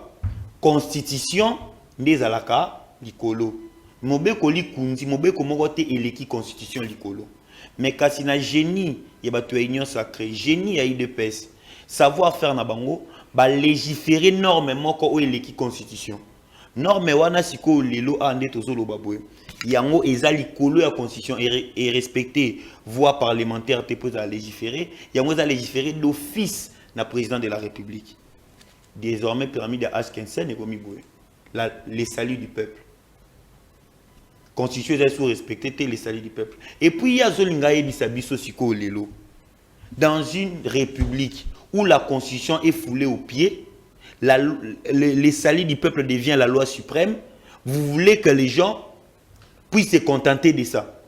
C: constitution ndezalaka likolo. Mobeko likunzi mobeko moko te eleki constitution likolo. Mais kasi na génie ya ba to union sacrée, génie ya IDPS, savoir faire na bango ba légiférer normes moko o eleki constitution. norme wana siko lelo ande tozolo babwe yango ezali kolo ya constitution et respecté voie parlementaire te pose à légiférer yango za légiférer d'office na président de la République désormais permis de H15 et komi boye les saluts du peuple constitution est sous respecté les saluts du peuple et puis il y a zolinga yebisa biso siko lelo dans une république où la constitution est foulée aux pieds les saluts du peuple devient la loi suprême vous voulez que les gens puissent se contenter de ça.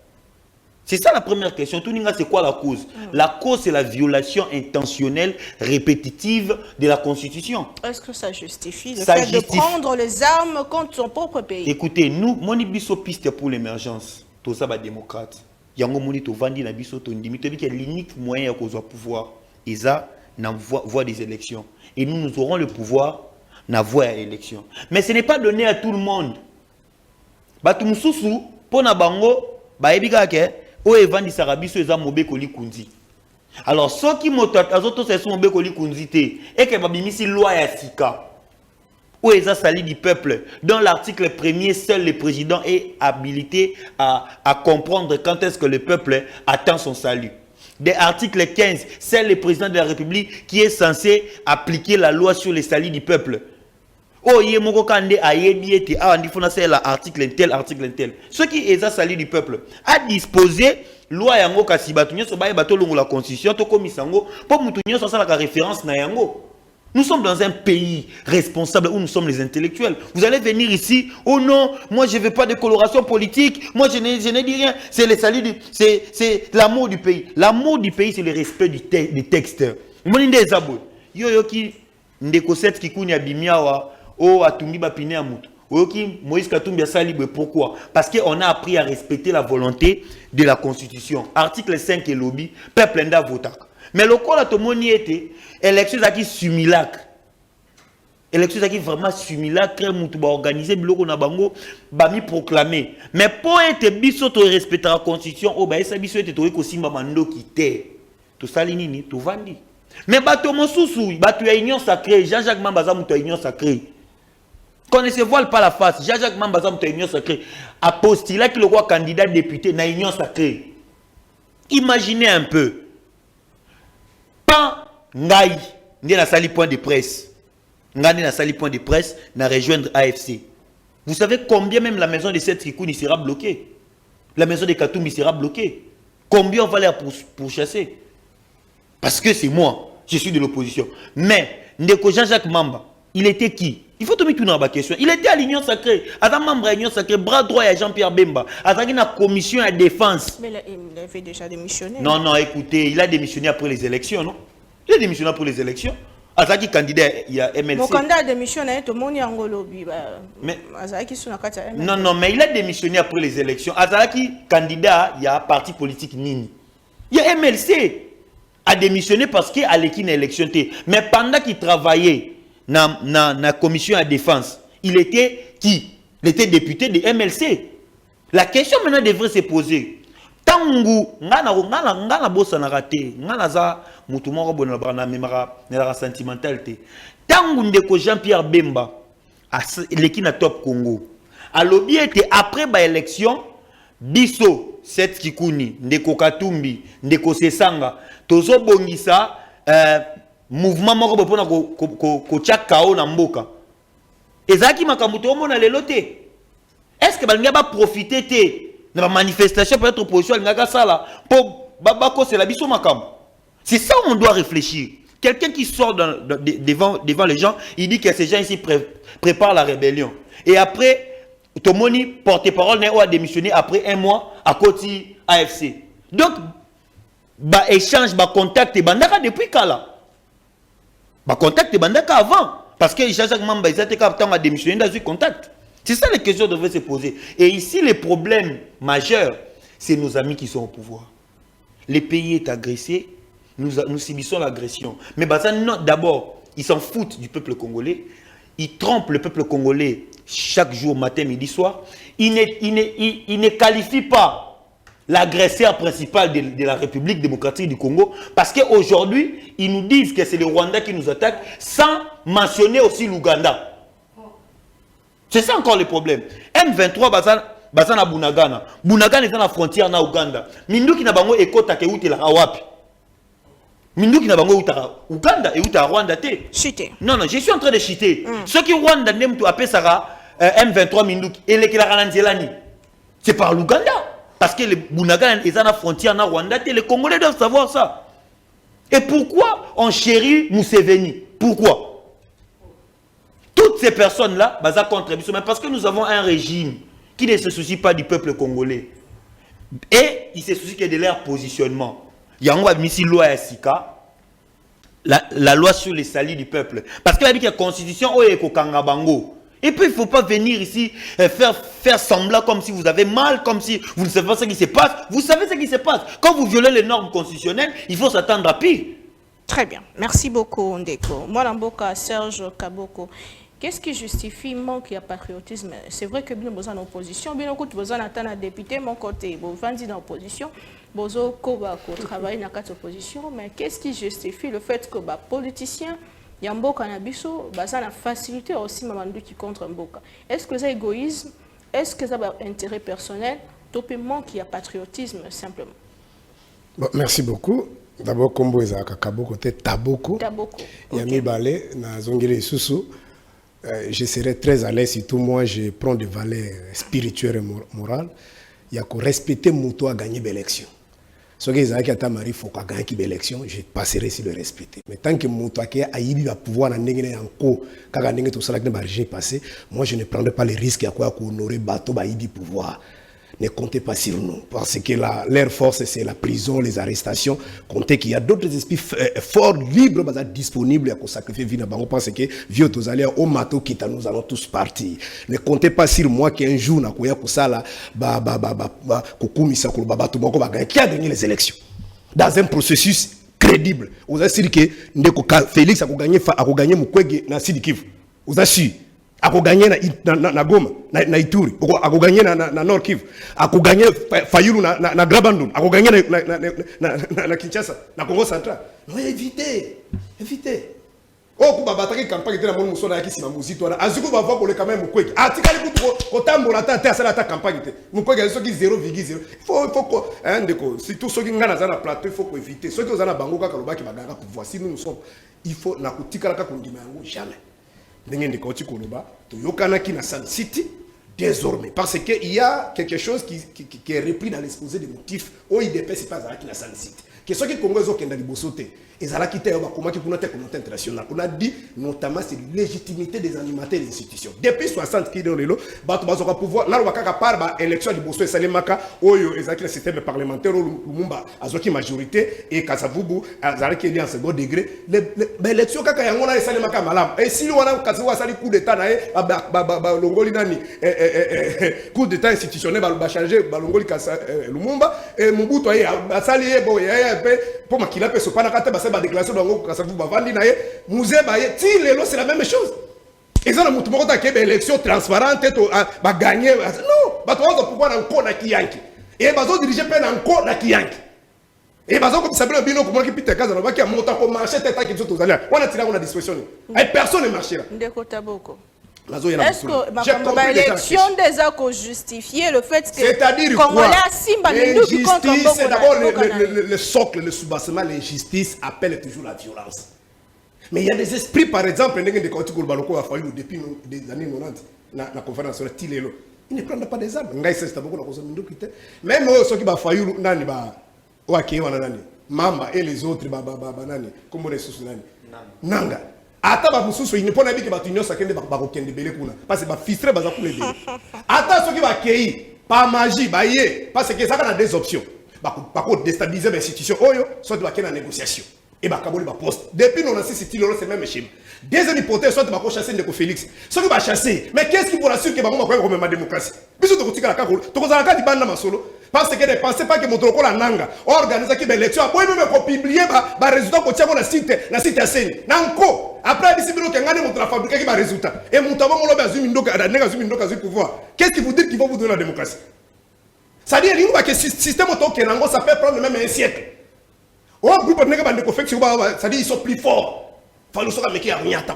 C: C'est ça la première question. Tout c'est quoi la cause? La cause, c'est la violation intentionnelle, répétitive de la Constitution.
A: Est-ce que ça justifie le fait de prendre les armes contre son propre pays? Écoutez,
C: nous, mon biso piste pour l'émergence, tout ça va démocrate. Yango moni to vandi na biso to ndimi to bi que l'unique moyen de causer pouvoir, et ça, na voie des élections. Et nous aurons le pouvoir na voie à élection. Mais ce n'est pas donné à tout le monde. Batu mususu pona bango ba ebika ke o evandi sarabiso eza mobeko likunzi. Alors ceux qui motat azoto se sont mobeko likunzi te et que babimisi loi ya sika ou eza sali du peuple dans l'article 1er seul le président est habilité à comprendre quand est-ce que le peuple attend son salut. Des articles 15 c'est le président de la République qui est censé appliquer la loi sur les salis du peuple. Oh, il y a moko kande ayebi ete ah on dit faut c'est l'article tel. Ce qui est sali du peuple a disposé loi yango kasi batunyo so baye bato longo la constitution to komisango pour mutunyo so la référence na yango. Nous sommes dans un pays responsable où nous sommes les intellectuels. Vous allez venir ici, oh non, moi je veux pas de coloration politique, moi je n'ai dit rien, c'est le salut c'est l'amour du pays. L'amour du pays c'est le respect des textes. Moninde ezabo. Yo ki ndeko set kikuni abimiawa oh atumbi ba pine ya mutu. Oyoki Moïse Katumbi asali pourquoi? Parce qu'on a appris à respecter la volonté de la Constitution. Article 5 et lobby, peuple nda votak. Mais le quoi la tomoni était élection qui simulacre. Élection qui vraiment simulacre mutu ba organiser biloko na bango ba mi proclamer. Mais pour être biso to respecter la Constitution, oh ba esa biso était to ko simba mando kité. To sali nini to vandi. Mais bato mosusu, bato ya union sacrée, Jean-Jacques Mambaza mutu union sacrée. Qu'on ne se voile pas la face. Jean-Jacques Mambaza mutu union sacrée. A postulé qu'il soit candidat député na union sacrée. Imaginez un peu. Pas ngai ndi na sali point de presse. Ngandi na sali point de presse na rejoindre AFC. Vous savez combien même la maison de cette Kikouni sera bloquée? La maison de Katumbi sera bloquée. Combien on va les pourchasser? Parce que c'est moi, je suis de l'opposition. Mais Ndeko Jean-Jacques Mamba, il était qui? Il faut te mettre une question. Il était à l'Union sacrée. Adam membre à l'Union sacrée, bras droit à Jean-Pierre Bemba. Adam une commission à défense.
A: Mais il avait déjà démissionné.
C: Non, écoutez, il a démissionné après les élections, non? Il a démissionné après les élections. Azaki candidat, il y a MLC.
A: Mon candidat a démissionné, tout le monde est en lobby.
C: Mais
A: Azaki sur la carte MLC.
C: Non, mais il a démissionné après les élections. Azaki candidat, il y a parti politique Nini. Il y a MLC a démissionné parce qu'il a l'équipe élection. Mais pendant qu'il travaillait dans la commission à défense, il était qui? Il était député de MLC. La question maintenant devrait se poser. Tangu ngana bossa na raté ngana za mutu moko bona bana memara na sentimentalité. Tangu ndeko Jean-Pierre Bemba a l'équipe na top Congo. A lobby était après ba élection biso set Kikouni ndeko Katumbi ndeko Sesanga tozo bongisa mouvement moko bopona ko chakao na mboka. Ezaki makamuto omona lelo te. Est-ce que balinga ba profiter te na manifestation pour être opposition ngaka sala pour babako c'est la biso makam. C'est ça où on doit réfléchir. Quelqu'un qui sort devant les gens, il dit que ces gens ici préparent la rébellion. Et après Tomoni porte-parole n'a démissionné après un mois à côté AFC. Donc ba échange ba contact bandaka depuis kala. Ba contact bandaka avant parce que Jean-Jacques Mamba ils étaient capable de démissionner dans un contact. C'est ça les questions devraient se poser. Et ici, les problèmes majeurs, c'est nos amis qui sont au pouvoir. Le pays est agressé, nous subissons l'agression. Mais d'abord, ils s'en foutent du peuple congolais. Ils trompent le peuple congolais chaque jour, matin, midi, soir. Ils ne qualifient pas l'agresseur principal de la République démocratique du Congo. Parce qu'aujourd'hui, ils nous disent que c'est le Rwanda qui nous attaque sans mentionner aussi l'Ouganda. C'est ça encore le problème. M23 bazana Bunagana. Bunagana est dans la frontière na Uganda. Minduki na bango ekota ke utela wapi. Minduki na bango utara Uganda et utara Rwanda te.
A: Chité.
C: Non, je suis en train de chiter. Ceux qui Rwanda n'aiment tout appeler ça M23 Minduki et les Kilarananzelani. C'est par l'Ouganda. Parce que les Bunagana est dans la frontière na Rwanda te. Les Congolais doivent savoir ça. Et pourquoi on chérit Museveni? Pourquoi? Toutes ces personnes-là, baza contre Bisso, mais parce que nous avons un régime qui ne se soucie pas du peuple congolais. Et il se soucie que de leur positionnement. Il y a une loi à Sika, la loi sur les salis du peuple. Parce qu'il a dit qu'il y a une constitution au Kangabango. Et puis il ne faut pas venir ici faire semblant comme si vous avez mal, comme si vous ne savez pas ce qui se passe. Vous savez ce qui se passe. Quand vous violez les normes constitutionnelles, il faut s'attendre à pire.
A: Très bien. Merci beaucoup, Ndeko. Moi, Lamboka, Serge Kaboko. Qu'est-ce qui justifie le manque de patriotisme? C'est vrai que bien besoin d'opposition, bien beaucoup besoin d'entendre un député, mon côté, bon, vendu dans l'opposition, besoin de travailler dans l'opposition, mais qu'est-ce qui justifie le fait que les politiciens, il y a un beau cannabis, besoin de faciliter aussi Mamandou qui contre un beau. Est-ce que c'est égoïsme? Est-ce que c'est un intérêt personnel? Tout le manque de patriotisme, simplement.
F: Bon, merci beaucoup. D'abord, comme vous avez Kaboko, Taboko. Il y a mis balai, na zongele susu. Je serais très à l'aise si tout moi je prends des valeurs spirituelles et morales. Il y a que respecter mon toit à gagner l'élection. Ce qui est à Marie, il faut qu'il gagne l'élection, je passerai si le respecter. Mais tant que mon toit a eu le pouvoir en cours, quand on a tout ça qui passé, moi je ne prendrai pas les risques à quoi qu'on aurait bateau du pouvoir. Ne comptez pas sur nous, parce que l'air force, c'est la prison, les arrestations. Comptez qu'il y a d'autres esprits forts, libres, disponibles à sacrifier vie. On pense que vieux tous allez au mato qui nous allons tous partir. Ne comptez pas sur moi qu'un jour, qui a gagné les élections dans un processus crédible. Vous avez dit que Félix a gagné Mukwege na Sud Kivu. Vous avez su. A gagné na Goma, na Ituri, a gagné na Nord Kivu, a gagné Fayulu na Grabandun, a gagné na Kinshasa, na Congo Central. Non, évitez. Oh, kuba bataki campagne de la monde musona yaki sima muzito na azuko ba voir pour le quand même Mukwege. Atikali ko tambola ta asala ta campagne te. Mukwege so ki 0,0. Il faut ndeko, si tout ceux qui ngana za na plateau, il faut ko éviter. Ceux qui ont na bango ka loba ki baganga pouvoir. Si nous sommes, il faut na kutikala ka kundima yango jamais. San City désormais parce qu'il y a quelque chose qui est repris dans l'exposé des motifs au IDP c'est pas ça qui na San City que ceux qui Congolais qui ont des bossotés et ça qui était comment qui pour notre communauté internationale on a dit notamment c'est la légitimité des animateurs des institutions depuis 60 qui dans le lot bato bazoka pouvoir là on va par ba élection du bosso et salemaka oyo ezaki le système parlementaire Lumumba azoki majorité et Kasavubu azaki est en second degré l'élection kaka yango na salemaka malam et si on a kasawa sali coup d'état na ba longoli nani coup d'état institutionnel ba changer ba longoli kasa Lumumba et Mobutu ay asali bo pour makila pe so pana kata ba déclaration d'ango Kasavubu bavandi na ye musée ba ye ti lelo c'est la même chose. Et ça, nous avons une élection transparente, va gagner. Non, nous avons pouvoir encore na Kiyanki. Et nous avons dirigé encore na Kiyanki. Et nous avons comme un bino qui pite casa, nous avons monté pour marcher tête qui sont aux alliés. On a tiré on a disposition. Et personne ne marche là.
A: Est-ce que l'élection des accords justifié le fait que
F: c'est-à-dire
A: quoi?
F: L'injustice, c'est d'abord le socle, le soubassement, l'injustice appelle toujours la violence. Mais il y a des esprits, par exemple, depuis des années 90, dans la conférence sur le Tilelo. Ils ne prennent pas des armes. Même ceux qui ont fait Mamba et les autres, comme les sous Nanga. Ata mususu il ne peut pas dire que batunyo sakende bakokende belé kuna parce que ba filtrer baza kule belé. Ata ceux qui va accueillir par magie baye parce que ça a des options. Ba déstabiliser l'institution oyo soit ba kena négociation. Et bah kaboli ba poste depuis non c'est style c'est même schéma deuxième hypothèse soit ba chasser Ndeko Félix soit ba chasser mais qu'est-ce qui pour assurer que ba ko comme ma démocratie biso to kotika la kakolo to kozala ka di banda masolo parce que ne pensez pas que motoko la nanga organiser qui élection boy même ko publier ba résultat ko tiako na site ya seni nanko après d'ici bino kangane moto la fabriquer qui ba résultat et moto ba molo ba zumi ndoka nanga zumi ndoka zu pouvoir qu'est-ce qui vous dit qu'il va vous donner la démocratie ça dit il va que système auto kenango ça peut prendre même un siècle. Oh, groupe de nègres, ça dit ils sont plus forts.
G: Fallu soka meki ya nyata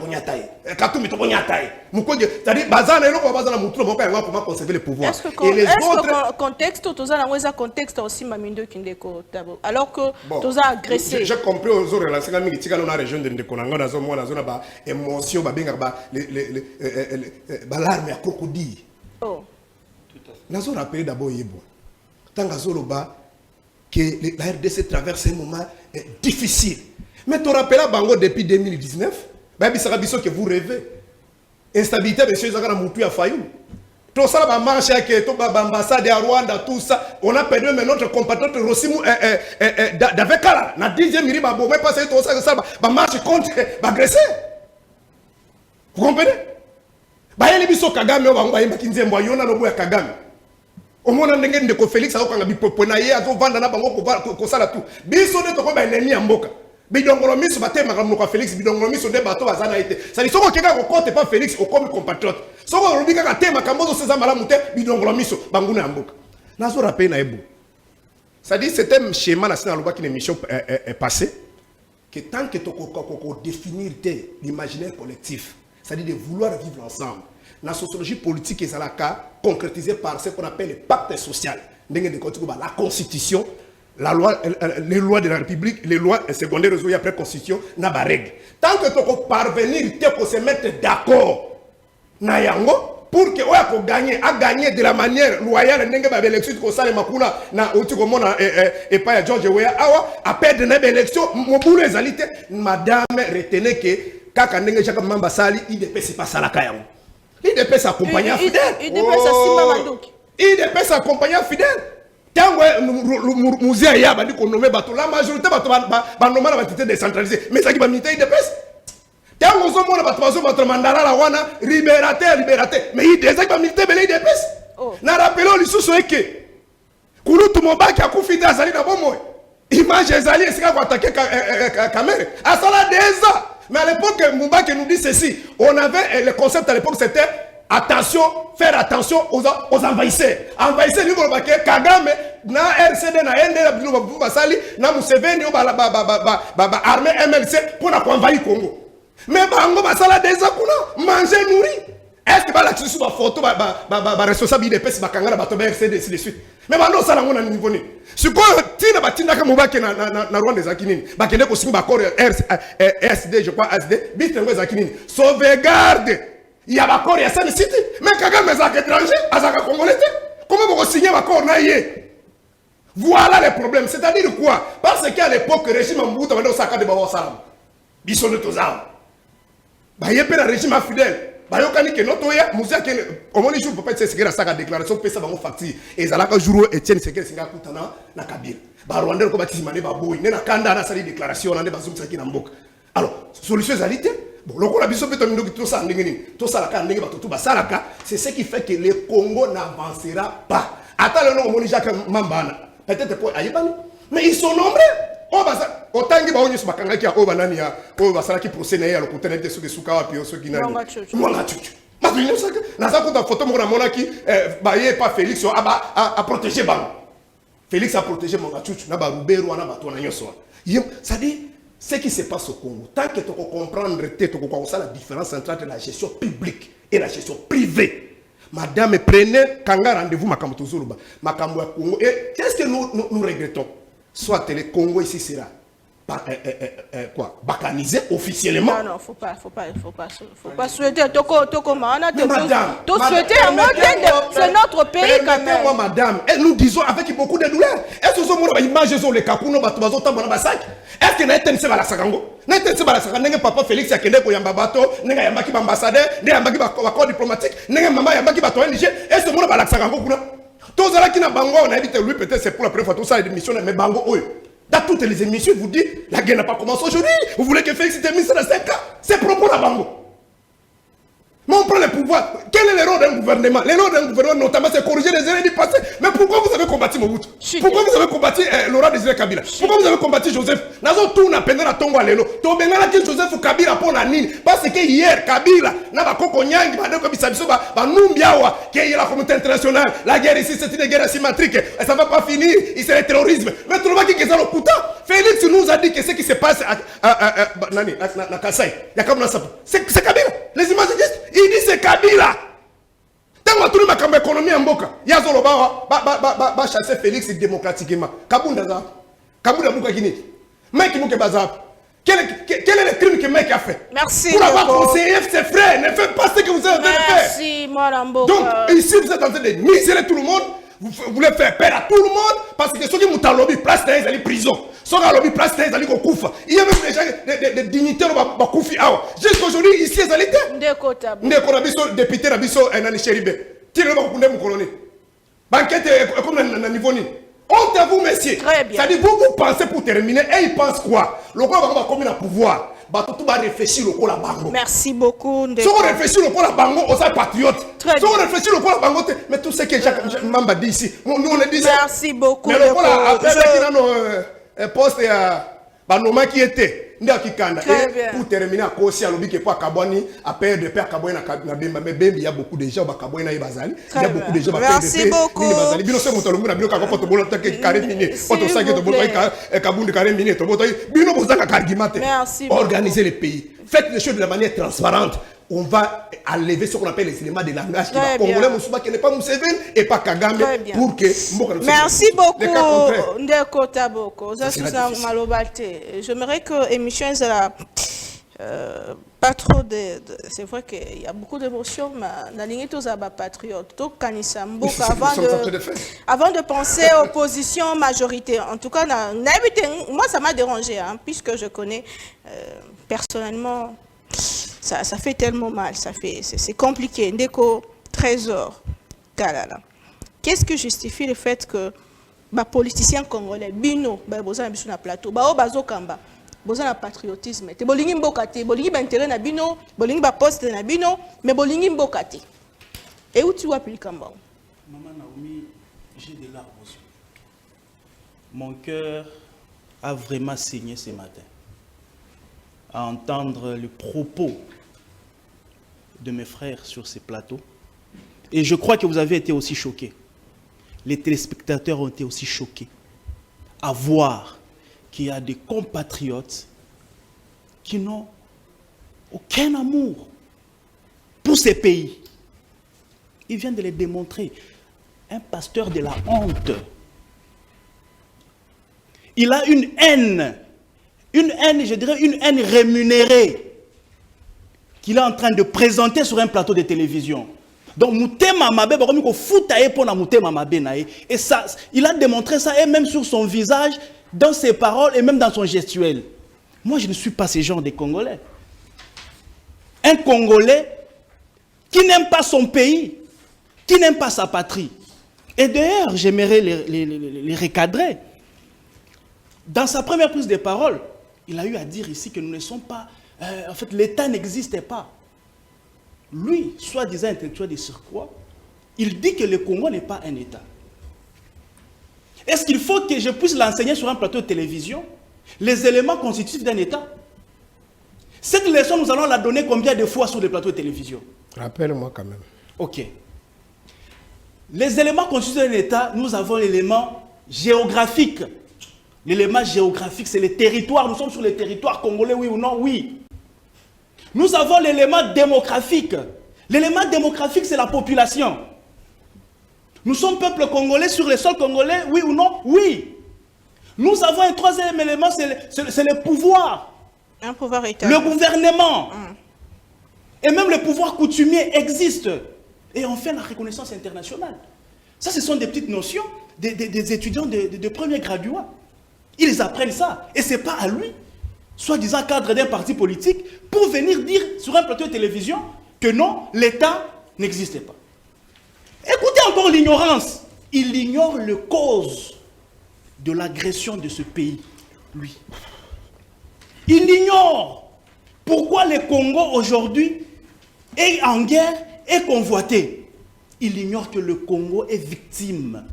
G: Katumi to nyata mukoje c'est-à-dire bazana eloko bazana mutu moko ya comment conserver le pouvoir.
A: Et les autres contexte toza na ngweza contexte aussi mamindo kindeko tabo alors que toza agressé.
G: J'ai compris aux autres la singa mingi tika na région de Ndekonanga na zo mo na zo na ba émotion ba benga ba ba larme ya crocodile.
A: Oh.
G: Nazo rappeler d'abord yebo. Tanga zoloba que la RDC traverse un moment difficile. Mais tu rappelles Bango depuis 2019, que vous rêvez. Instabilité, monsieur Zagara Moutou a failli. Tout ça, va marcher avec l'ambassade à Rwanda, tout ça. On a perdu notre compatriote Rosimou Davekala. Na 10e minute, on va passer tout ça, va marcher contre, va agresser. Vous comprenez? Bayeli biso Kagame, on va y mettre Kinzembo, Yona Nobu Kagame. Au moins, on a des Félix, on a des Poponaye, on va vendre na bango ko sala tout. Biso de toko ba ennemi ya mboka. Bidongolo miso batema comme Félix bidongolo miso de bateau azana été ça dit soko keka ko compte pas Félix au comme compatriote soko robika ka tema kambozo seza malamu te bidongolo miso banguna ya mboka nazo rappel na ebo ça dit c'était un schéma na sina loba qui émission est passé que tant que toko définir l'imaginaire collectif ça dit de vouloir vivre ensemble la sociologie politique est la cas concrétisée par ce qu'on appelle le pacte social ndenge de la constitution. La loi, les lois de la République, les lois secondaires après la Constitution, n'a pas de règle. Tant que tu peux parvenir à se mettre d'accord, pour que tu gagner, à gagner de la manière loyale, tu as l'élection comme ça, et pas George Weah, à perdre l'élection, madame, retenez que quand il dépêche pas ça la caillou. Il dépêche accompagner fidèle. Il dépêche accompagner fidèle. Tango musée ya bandi ko nommer bato la majorité bato ba nommer la batité décentralisée mais ça qui ba militaire de pèse tango zo mona bato bazo bato mandala la wana libérateur mais il déjà ba militaire belé de pèse na rappelons lisusu eke kulutu mobaki akufita azali na bomo image ezali esika ko attaquer caméra à cela déjà mais à l'époque Moumbaki nous dit ceci on avait le concept à l'époque c'était attention, faire attention aux envahisseurs. Envahisseurs, nous avons Kagame, na RCD, na ND, na Museveni, armée MLC pour envahir Congo. Mais Bango, basala déjà pour manger, nourrir. Est-ce que la sous la photo, responsable de PES, Bakangara, Batoba RCD, ainsi de suite. Mais Bango, ça n'a pas de niveau. Ce qu'on tient, Batina Kamubaki, na Rwanda Zakinini, Bakene Kosim Bakor, RCD, je crois, SD, Bitango Zakinini. Sauvegarde. Il y a accord, il y a ça de cité. Mais Kagame est étranger, Azaka Congolais. Comment vous signez l'accord? Voilà le problème. C'est-à-dire quoi? Parce qu'à l'époque, le régime Mbouta va dire Saka de Bawa Salam. Bisson de Tozam. Bah, il y a un régime fidèle. Bah, il y a un notoya, Moussa, au moins, je ne peux pas dire que c'est Saka déclaration, Pesa Bango Facti. Et Zalaka Juro, Etienne Sekel, Singa Koutana, na Kabir. Bah, Rwanda, comme Batismane, Baboui, Nena Kanda, na Sali déclaration, on a des bazooks qui n'ont pas. Alors, solution Zalité. Bon, c'est ce qui fait que le Congo n'avancera pas. Attends le nom de Jacques Mambana. Peut-être pour Aïbani. Mais ils sont nombreux. Autant que Baonis Bakanga qui a Obanania, Obasara qui procède à l'occultation de ceux qui sont capables de ceux qui n'ont pas. Dans photo, qui pas Félix a protégé Bang. Félix a protégé mon Gachouch, n'a pas Roubero, n'a pas ton agneau. Ça dit. Ce qui se passe au Congo, tant que tu comprends la différence entre la gestion publique et la gestion privée. Madame, prenez rendez-vous Makambo Tozuluba, Makambo Congo. Et qu'est-ce que nous regrettons? Soit le Congo ici sera bacanisé officiellement.
A: Non, faut pas souhaiter. C'est notre pays quand même.
G: Moi, madame, et nous disons avec beaucoup de douleur. Est-ce que vous avez imagé sur les Kakuno, est-ce que vous avez été la Sagango? N'est-ce papa Félix a kende ko yamba bato, n'est-ce yamba ki ambassadeur, n'est-ce yamba ki accord diplomatique, n'est-ce maman yamba ki bato NG, est-ce que vous avez la Sagango kuna? Tous ceux qui na bango, on a dit lui peut-être c'est pour la première fois tout ça les émissions mais bango eux. Dans toutes les émissions, vous dites, la guerre n'a pas commencé aujourd'hui. Vous voulez que Félix termine ça dans 5 ans. C'est propos la bango. Mais on prend le pouvoir. Quel est le rôle d'un gouvernement? Le rôle d'un gouvernement, notamment, c'est corriger les erreurs du passé. Mais pourquoi vous avez combattu Mobutu? Pourquoi vous avez combattu Laurent Désiré Kabila? Pourquoi vous avez combattu Joseph? Nazo tout n'a pas de tongo lelo. To bengala ki Joseph Kabila pour la nini. Parce que hier Kabila na ba koko nyangi ba ndeko bisabiso ba numbiawa qui est la communauté internationale. La guerre ici c'est une guerre asymétrique. Et ça va pas finir. C'est le terrorisme. Mais tout le monde qui est dans le putain. Félix nous a dit que ce qui se passe à Kassai, c'est Kabila. Les images existent. Il dit c'est Kabila. Tant que tout le monde a économie en boca, il y a zolo ba chasser Félix démocratiquement. Kabunda za. Kabunda buka Guinée. Mec Mouké Bazar. Quel est le crime que mec a fait?
A: Merci.
G: Pour avoir conseillé ses frères, ne faites pas ce que vous avez fait.
A: Merci, Marambo.
G: Donc, ici, vous êtes en train de miser tout le monde. Vous voulez faire peur à tout le monde parce que ceux qui ont lobby place, ils allaient en prison. Ceux qui ont lobby place, ils allaient au Koufa. Il y a même des gens, des dignitaires au Koufi. Jusqu'aujourd'hui, ici, ils allaient être. Ndeko Nabiso, député Nabiso, Nani Chéribe. Tirez-le pour mon colonel. Banquette, comme un niveau ni. Honte à vous, messieurs.
A: Très bien.
G: C'est-à-dire, vous pensez pour terminer, et ils pensent quoi? Le gars va comme un pouvoir. Tout va réfléchir au la bango.
A: Merci beaucoup.
G: Si on réfléchit au la bango, on est patriote. Si on réfléchit au la bango, mais tout ce que Jacques Mamba dit ici, nous on le dit.
A: Merci beaucoup.
G: Mais le voilà, après qu'il a nos postes à nos qui était. Pour terminer, à cause à l'objet pour Kaboni, à perdre de père Kaboni na Bemba, mais il y a beaucoup de gens qui Kaboni na Bazali. Il y a beaucoup de gens qui
A: Merci beaucoup.
G: Bino se monte na bino ka poto bolo ta carré minier. Poto sa to bolo ka Kabuni carré minier to boto. Bino bozaka argumenter. Organiser les pays. Faites les choses de la manière transparente. On va enlever ce qu'on appelle les éléments de langage qui va congolais Moussouba qui n'est pas Mousseveni et pas Kagame pour que
A: merci beaucoup Ndeko Taboko. Ça c'est malobate. J'aimerais que l'émission pas trop de c'est vrai qu'il y a beaucoup d'émotions mais la ligne tous à patriote tout Kanisambo avant de penser opposition majorité en tout cas moi ça m'a dérangé hein, puisque je connais personnellement. Ça fait tellement mal, c'est compliqué. Ndeko, trésor, kalala. Qu'est-ce qui justifie le fait que les politiciens congolais, bino, besoin de na plateau, bazo kamba, besoin de patriotisme, te bolingi mbokati, bolingi ba intérêt na bino, bolingi ba poste na bino, mais bolingi mbokati. Et où tu vois plus kamba?
B: Maman Naomi, j'ai des larmes aux yeux. Mon cœur a vraiment saigné ce matin à entendre le propos de mes frères sur ces plateaux. Et je crois que vous avez été aussi choqués. Les téléspectateurs ont été aussi choqués à voir qu'il y a des compatriotes qui n'ont aucun amour pour ces pays. Ils viennent de les démontrer. Un pasteur de la honte. Il a une haine, je dirais une haine rémunérée qu'il est en train de présenter sur un plateau de télévision. Donc, et ça, il a démontré ça, et même sur son visage, dans ses paroles, et même dans son gestuel. Moi, je ne suis pas ce genre de Congolais. Un Congolais qui n'aime pas son pays, qui n'aime pas sa patrie. Et d'ailleurs, j'aimerais les recadrer. Dans sa première prise de parole, il a eu à dire ici que nous ne sommes pas... en fait, l'État n'existait pas. Lui, soi-disant intellectuel de surcroît, il dit que le Congo n'est pas un État. Est-ce qu'il faut que je puisse l'enseigner sur un plateau de télévision, les éléments constitutifs d'un État? Cette leçon, nous allons la donner combien de fois sur les plateaux de télévision?
F: Rappelle-moi quand même.
B: Ok. Les éléments constitutifs d'un État, nous avons l'élément géographique. L'élément géographique, c'est les territoires. Nous sommes sur les territoires congolais, oui ou non? Oui. Nous avons l'élément démographique. L'élément démographique, c'est la population. Nous sommes peuple congolais sur le sol congolais, oui ou non? Oui. Nous avons un troisième élément, c'est le pouvoir.
A: Un pouvoir établi.
B: Le gouvernement. Et même le pouvoir coutumier existe. Et enfin, la reconnaissance internationale. Ça, ce sont des petites notions des étudiants de premier graduat. Ils apprennent ça. Et ce n'est pas à lui, soi-disant cadre d'un parti politique, pour venir dire sur un plateau de télévision que non, l'État n'existait pas. Écoutez encore l'ignorance. Il ignore les causes de l'agression de ce pays, lui. Il ignore pourquoi le Congo aujourd'hui est en guerre, est convoité. Il ignore que le Congo est victime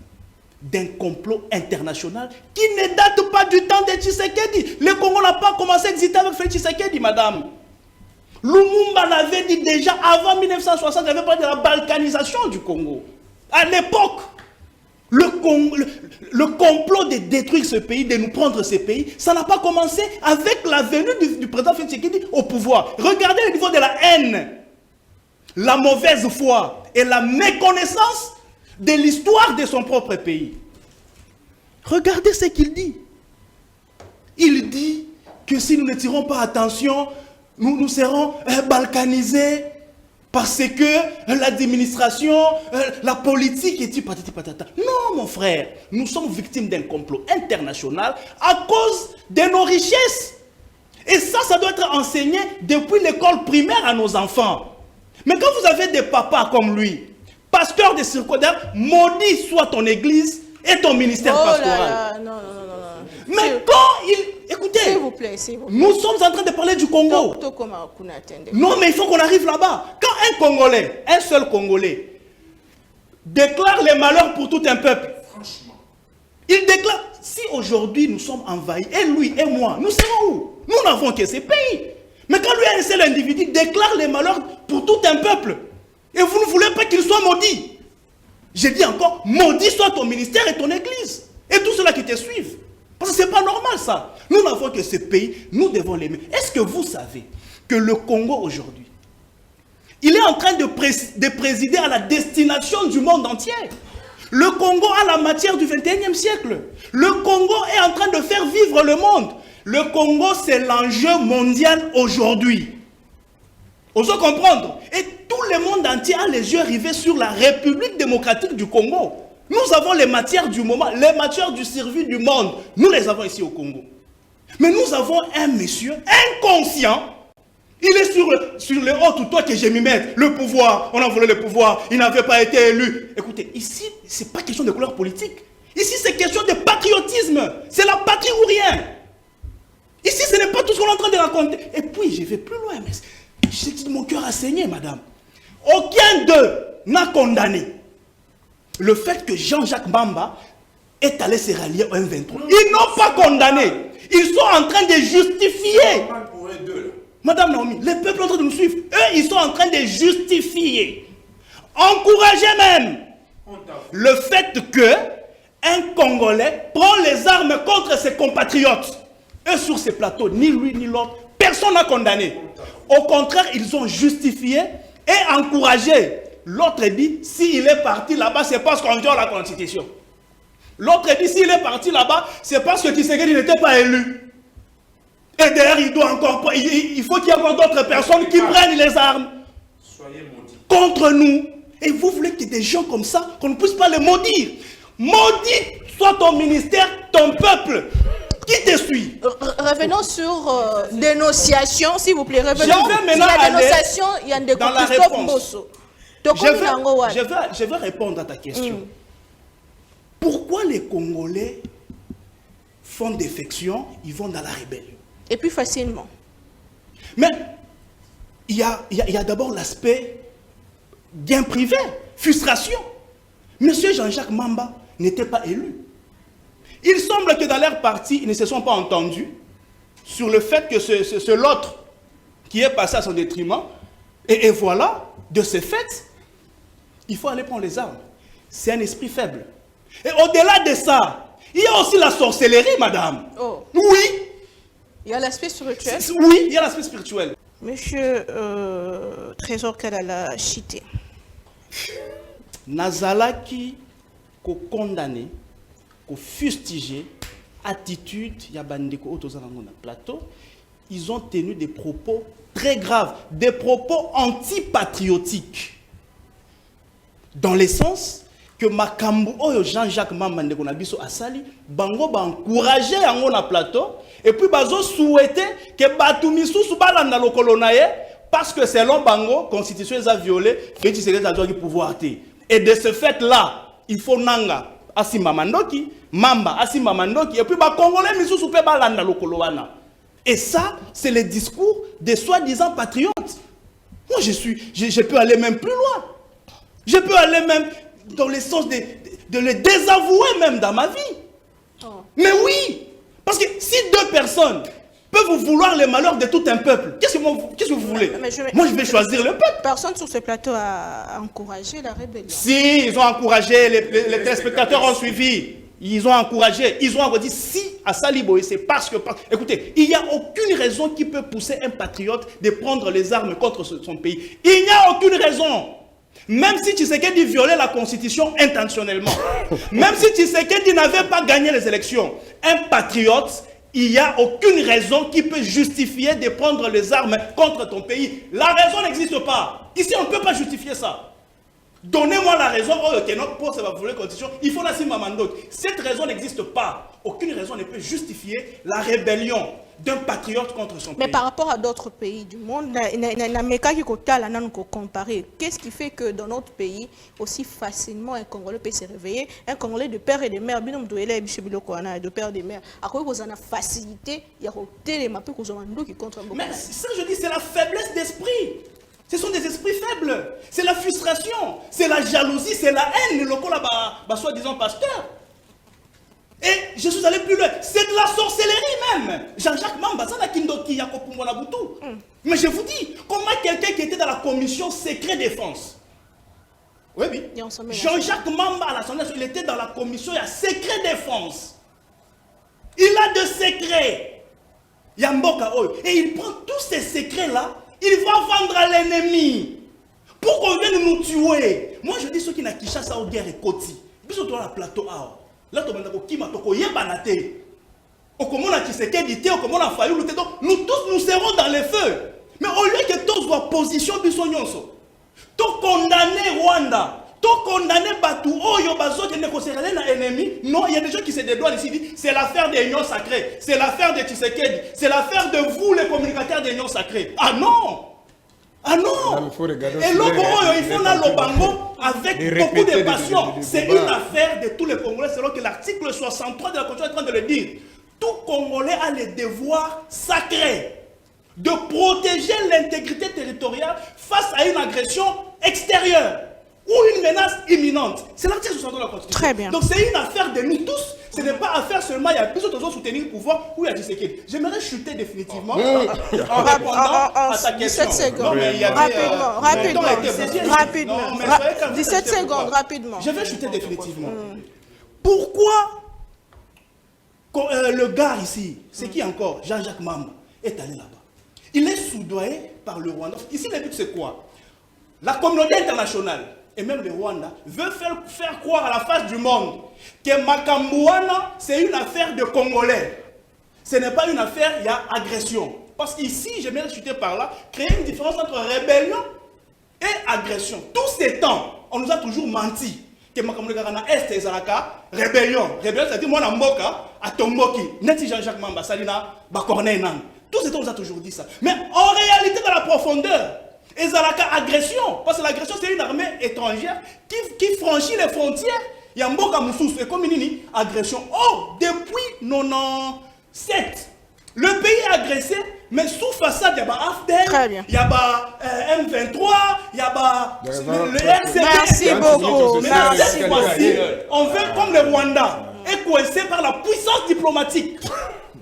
B: d'un complot international qui ne date pas du temps de Tshisekedi. Le Congo n'a pas commencé à exister avec Félix Tshisekedi, madame. Lumumba l'avait dit déjà avant 1960, il avait parlé de la balkanisation du Congo. À l'époque, le complot de détruire ce pays, de nous prendre ce pays, ça n'a pas commencé avec la venue du président Félix Tshisekedi au pouvoir. Regardez le niveau de la haine, la mauvaise foi et la méconnaissance de l'histoire de son propre pays. Regardez ce qu'il dit. Il dit que si nous ne tirons pas attention, nous serons balkanisés parce que l'administration, la politique est patati patata. Non, mon frère, nous sommes victimes d'un complot international à cause de nos richesses. Et ça doit être enseigné depuis l'école primaire à nos enfants. Mais quand vous avez des papas comme lui, pasteur de circulaire, maudit soit ton église et ton ministère pastoral.
A: Non.
B: Mais quand il... Écoutez,
A: s'il vous plaît.
B: Nous sommes en train de parler du Congo. Non, mais il faut qu'on arrive là-bas. Quand un Congolais, un seul Congolais, déclare les malheurs pour tout un peuple, franchement, il déclare, si aujourd'hui nous sommes envahis, et lui et moi, nous serons où? Nous n'avons que ces pays. Mais quand lui, un seul individu, déclare les malheurs pour tout un peuple, et vous ne voulez pas qu'il soit maudit. J'ai dit encore, maudit soit ton ministère et ton église. Et tous ceux-là qui te suivent. Parce que ce n'est pas normal ça. Nous n'avons que ce pays, nous devons l'aimer. Est-ce que vous savez que le Congo aujourd'hui, il est en train de présider à la destination du monde entier? Le Congo a la matière du 21e siècle. Le Congo est en train de faire vivre le monde. Le Congo, c'est l'enjeu mondial aujourd'hui. On se comprendre. Et tout le monde entier a les yeux rivés sur la République démocratique du Congo. Nous avons les matières du moment, les matières du survie du monde. Nous les avons ici au Congo. Mais nous avons un monsieur inconscient. Il est sur le haut tout toi que j'ai mis mettre. Le pouvoir, on a volé le pouvoir, il n'avait pas été élu. Écoutez, ici, ce n'est pas question de couleur politique. Ici, c'est question de patriotisme. C'est la patrie ou rien. Ici, ce n'est pas tout ce qu'on est en train de raconter. Et puis, je vais plus loin, mais mon cœur a saigné, madame. Aucun d'eux n'a condamné le fait que Jean-Jacques Mbamba est allé se rallier au M23. Ils n'ont pas condamné. Ils sont en train de justifier. Madame Naomi, les peuples sont en train de nous suivre. Eux, ils sont en train de justifier, encourager même le fait que un Congolais prend les armes contre ses compatriotes. Eux, sur ces plateaux, ni lui ni l'autre, personne n'a condamné. Au contraire, ils ont justifié et encouragé. L'autre dit, s'il est parti là-bas, c'est parce qu'on viole la Constitution. L'autre dit, s'il est parti là-bas, c'est parce que Tshisekedi n'était pas élu. Et d'ailleurs, il faut qu'il y ait encore d'autres personnes qui prennent les armes contre nous. Et vous voulez qu'il y ait des gens comme ça, qu'on ne puisse pas les maudire. Maudit soit ton ministère, ton peuple. Qui te suit?
A: Revenons sur dénonciation, s'il vous plaît. Revenons
B: sur la
A: dénonciation. Il y a des
B: réponses. Je vais répondre à ta question. Pourquoi les Congolais font défection, ils vont dans la rébellion?
A: Et plus facilement.
B: Mais il y a d'abord l'aspect gain privé, frustration. Monsieur Jean-Jacques Mbamba n'était pas élu. Il semble que dans leur parti, ils ne se sont pas entendus sur le fait que c'est l'autre qui est passé à son détriment. Et voilà, de ce fait, il faut aller prendre les armes. C'est un esprit faible. Et au-delà de ça, il y a aussi la sorcellerie, madame.
A: Oh.
B: Oui.
A: Il y a l'aspect spirituel.
B: Oui, il y a l'aspect spirituel.
A: Monsieur Trésor Kalala Chité.
B: Nazalaki ko condamné, ko fustigé, attitude, yabandeko otozango na plateau, ils ont tenu des propos très graves, des propos antipatriotiques. Dans le sens que Makambu oyo Jean-Jacques Mbamba ndeko na biso asali, bango ba encourager yango na plateau et puis bazo souhaiter que batu misusu balanda lokolo na ye parce que selon bango constitution a violé, Félix Tshisekedi a droit pouvoir té. Et de ce fait là, il faut nanga asimba mandoki, Mamba asimba mandoki et puis ba congolais misusu pe balanda lokolo wana. Et ça, c'est le discours des soi-disant patriotes. Moi, je peux aller même plus loin. Je peux aller même dans le sens de les désavouer même dans ma vie. Mais oui, parce que si deux personnes peuvent vouloir les malheurs de tout un peuple, qu'est-ce que vous voulez? Moi, je vais choisir le peuple.
A: Personne sur ce plateau a encouragé la rébellion.
B: Si, ils ont encouragé, les téléspectateurs ont suivi. Ils ont encouragé, ils ont dit si à Salibo, c'est parce que... Écoutez, il n'y a aucune raison qui peut pousser un patriote de prendre les armes contre son pays. Il n'y a aucune raison. Même si Tshisekedi violait la constitution intentionnellement, même si Tshisekedi n'avait pas gagné les élections, un patriote, il n'y a aucune raison qui peut justifier de prendre les armes contre ton pays. La raison n'existe pas. Ici, on ne peut pas justifier ça. Donnez-moi la raison, que notre poste va vouloir constitution, il faut la simamandok. Cette raison n'existe pas. Aucune raison ne peut justifier la rébellion d'un patriote contre son pays.
A: Mais par rapport à d'autres pays du monde, qu'est-ce qui fait que dans notre pays, aussi facilement un Congolais peut se réveiller, un Congolais de père et de mère, de père et de mère, à quoi vous en a facilité, il y a
B: mais ça, je dis, c'est la faiblesse d'esprit. Ce sont des esprits faibles. C'est la frustration, c'est la jalousie, c'est la haine, le local là-bas, soi-disant pasteur. Et je suis allé plus loin. C'est de la sorcellerie même. Jean-Jacques Mamba, ça n'a kindoki yakopumona boutou. Mais je vous dis, comment quelqu'un qui était dans la commission secret défense, oui, oui. Jean-Jacques Mamba à l'Assemblée, il était dans la commission secret défense. Il a de secrets. Yamboka Oyo. Et il prend tous ces secrets-là. Il va vendre à l'ennemi pour qu'on vienne nous tuer. Moi, je dis ceux qui n'ont pas ça au guerre et Koti. Bisous toi la plateau A. Là, tu vas qui m'a toko yebanate. Au comment on a Tshisekedi, au comment on a failli lutter. Nous tous nous serons dans les feux. Mais au lieu que tous soient position bisonyonso, tu condamné Rwanda. Tu condamné Batou, Oyo Bazo qui ne concerne un ennemi. Non, il y a des gens qui se dédouanent ici. C'est l'affaire des unions sacrées. C'est l'affaire de Tshisekedi. C'est l'affaire de vous, les communicateurs des unions sacrées. Ah non! Ah non! Et l'Obo, il faut là l'Obango avec beaucoup de passion. C'est une affaire de tous les Congolais, selon que l'article 63 de la Constitution est en train de le dire. Tout Congolais a le devoir sacré de protéger l'intégrité territoriale face à une agression extérieure ou une menace imminente. C'est l'article 63 de la Constitution.
A: Très bien.
B: Donc c'est une affaire de nous tous. Ce n'est pas affaire seulement, il y a plus d'autres gens soutenir le pouvoir ou il y a Tshisekedi. J'aimerais chuter définitivement en répondant à ta question.
A: 17 secondes.
B: Non, mais il y avait,
A: rapidement. 17 secondes, rapidement.
B: Je vais chuter définitivement. Pourquoi le gars ici, c'est qui encore, Jean-Jacques Mamba, est allé là-bas? Il est soudoyé par le Rwanda. Ici, le but c'est quoi? La communauté internationale et même le Rwanda veut faire croire à la face du monde que Makambouana, c'est une affaire de Congolais. Ce n'est pas une affaire, il y a agression. Parce qu'ici, j'aimerais chuter par là, créer une différence entre rébellion et agression. Tous ces temps, on nous a toujours menti que Makambouana Est et Zalaka, rébellion. Rébellion, c'est-à-dire moi, Mboka, à Tomboki, Neti Jean-Jacques Mamba, Salina, Bakorne Nan. Tous ces temps, on nous a toujours dit ça. Mais en réalité, dans la profondeur, et Zalaka, agression. Parce que l'agression, c'est une armée étrangère qui franchit les frontières. Il y a Mboka Moussous et comme une agression. Oh, depuis 97, le pays est agressé, mais sous façade, il y a AFDEL, il y a M23, il y a le RCD.
A: Merci beaucoup.
B: Mais cette fois-ci, on veut comme le Rwanda, est coincé par la puissance diplomatique.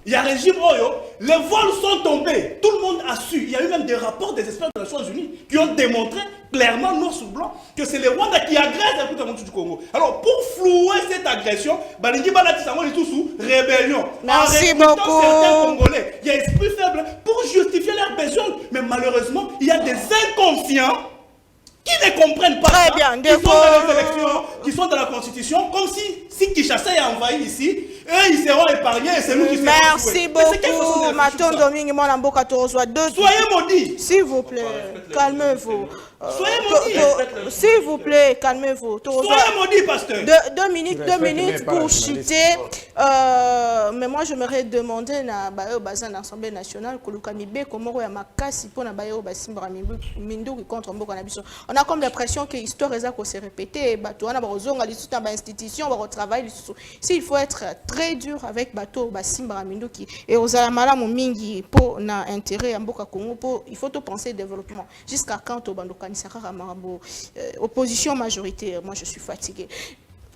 B: Il y a un régime Oyo, les vols sont tombés, tout le monde a su. Il y a eu même des rapports des experts des Nations Unies qui ont démontré clairement, noir sur blanc, que c'est les Rwandais qui agressent la République du Congo. Alors, pour flouer cette agression, Balingi Balati Sango est sous rébellion.
A: Merci
B: en
A: beaucoup.
B: Certains Congolais, il y a esprit faible pour justifier leurs besoins. Mais malheureusement, il y a des inconscients qui ne comprennent pas
A: Très
B: ça,
A: bien,
B: qui sont dans les élections, qui sont dans la Constitution, comme si Kinshasa est envahi ici, eux ils seront épargnés et c'est nous qui serons
A: Merci beaucoup, Maton Domingue, mon amboka Toroswa.
B: Soyez maudits.
A: S'il vous plaît, calmez-vous.
G: Soyez maudit.
A: S'il vous plaît, calmez-vous.
G: Soyez maudit, pasteur.
A: Deux minutes pour chuter. Mais moi, j'aimerais demander à l'Assemblée nationale comment contre on a comme l'impression que l'histoire est se répéter. On a des institutions, on travaille. S'il faut être très dur avec Bato, et aux Alamala Mingi pour intérêt à Mboka Congo, il faut tout penser développement. Jusqu'à quand au Bandokan Sakara Marabo, opposition majoritaire, moi je suis fatigué.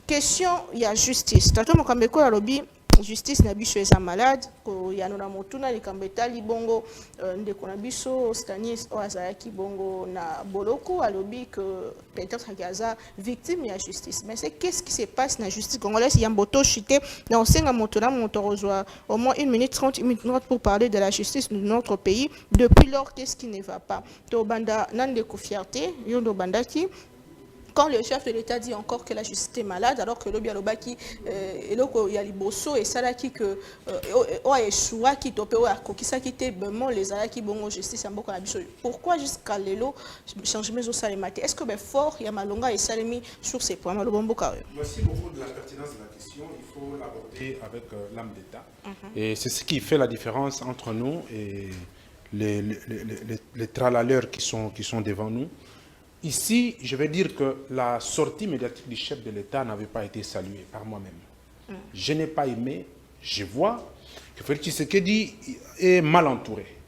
A: Question, il y a justice. Tato Mokambeko a lobby, justice Nabiso est malade, il y a Nona Motuna, les Kambetali Bongo, Ndekonabiso, Stanis, Oazayaki Bongo, na Boloko a lobby que peut-être Gaza victime, il y a justice. Mais c'est qu'est-ce qui se passe dans la justice congolaise? Il y a un boto chuté, dans le Senga Motona, Montorozoa, au moins 1 minute 30 minutes pour parler de la justice de notre pays. Depuis lors, qu'est-ce qui ne va pas? Tobanda, Nandeko Fierté, Yondo Bandaki. Quand le chef de l'État dit encore que la justice est malade, alors que l'Obi Alobaki, il y a Liboso et Salaki que Oeshua qui topé ou Akokisa qui était vraiment les Alaki Bongo justice en Boko Nabiso. Pourquoi jusqu'à l'élo changement au Salemate? Est-ce que fort il y a Malonga et Salemi sur ces points?
D: Merci beaucoup de la pertinence de la question. Il faut l'aborder avec l'âme d'État. Et c'est ce qui fait la différence entre nous et les tralaleurs qui sont devant nous. Ici, je vais dire que la sortie médiatique du chef de l'État n'avait pas été saluée par moi-même. Je n'ai pas aimé, je vois que Félix Tshisekedi est mal entouré.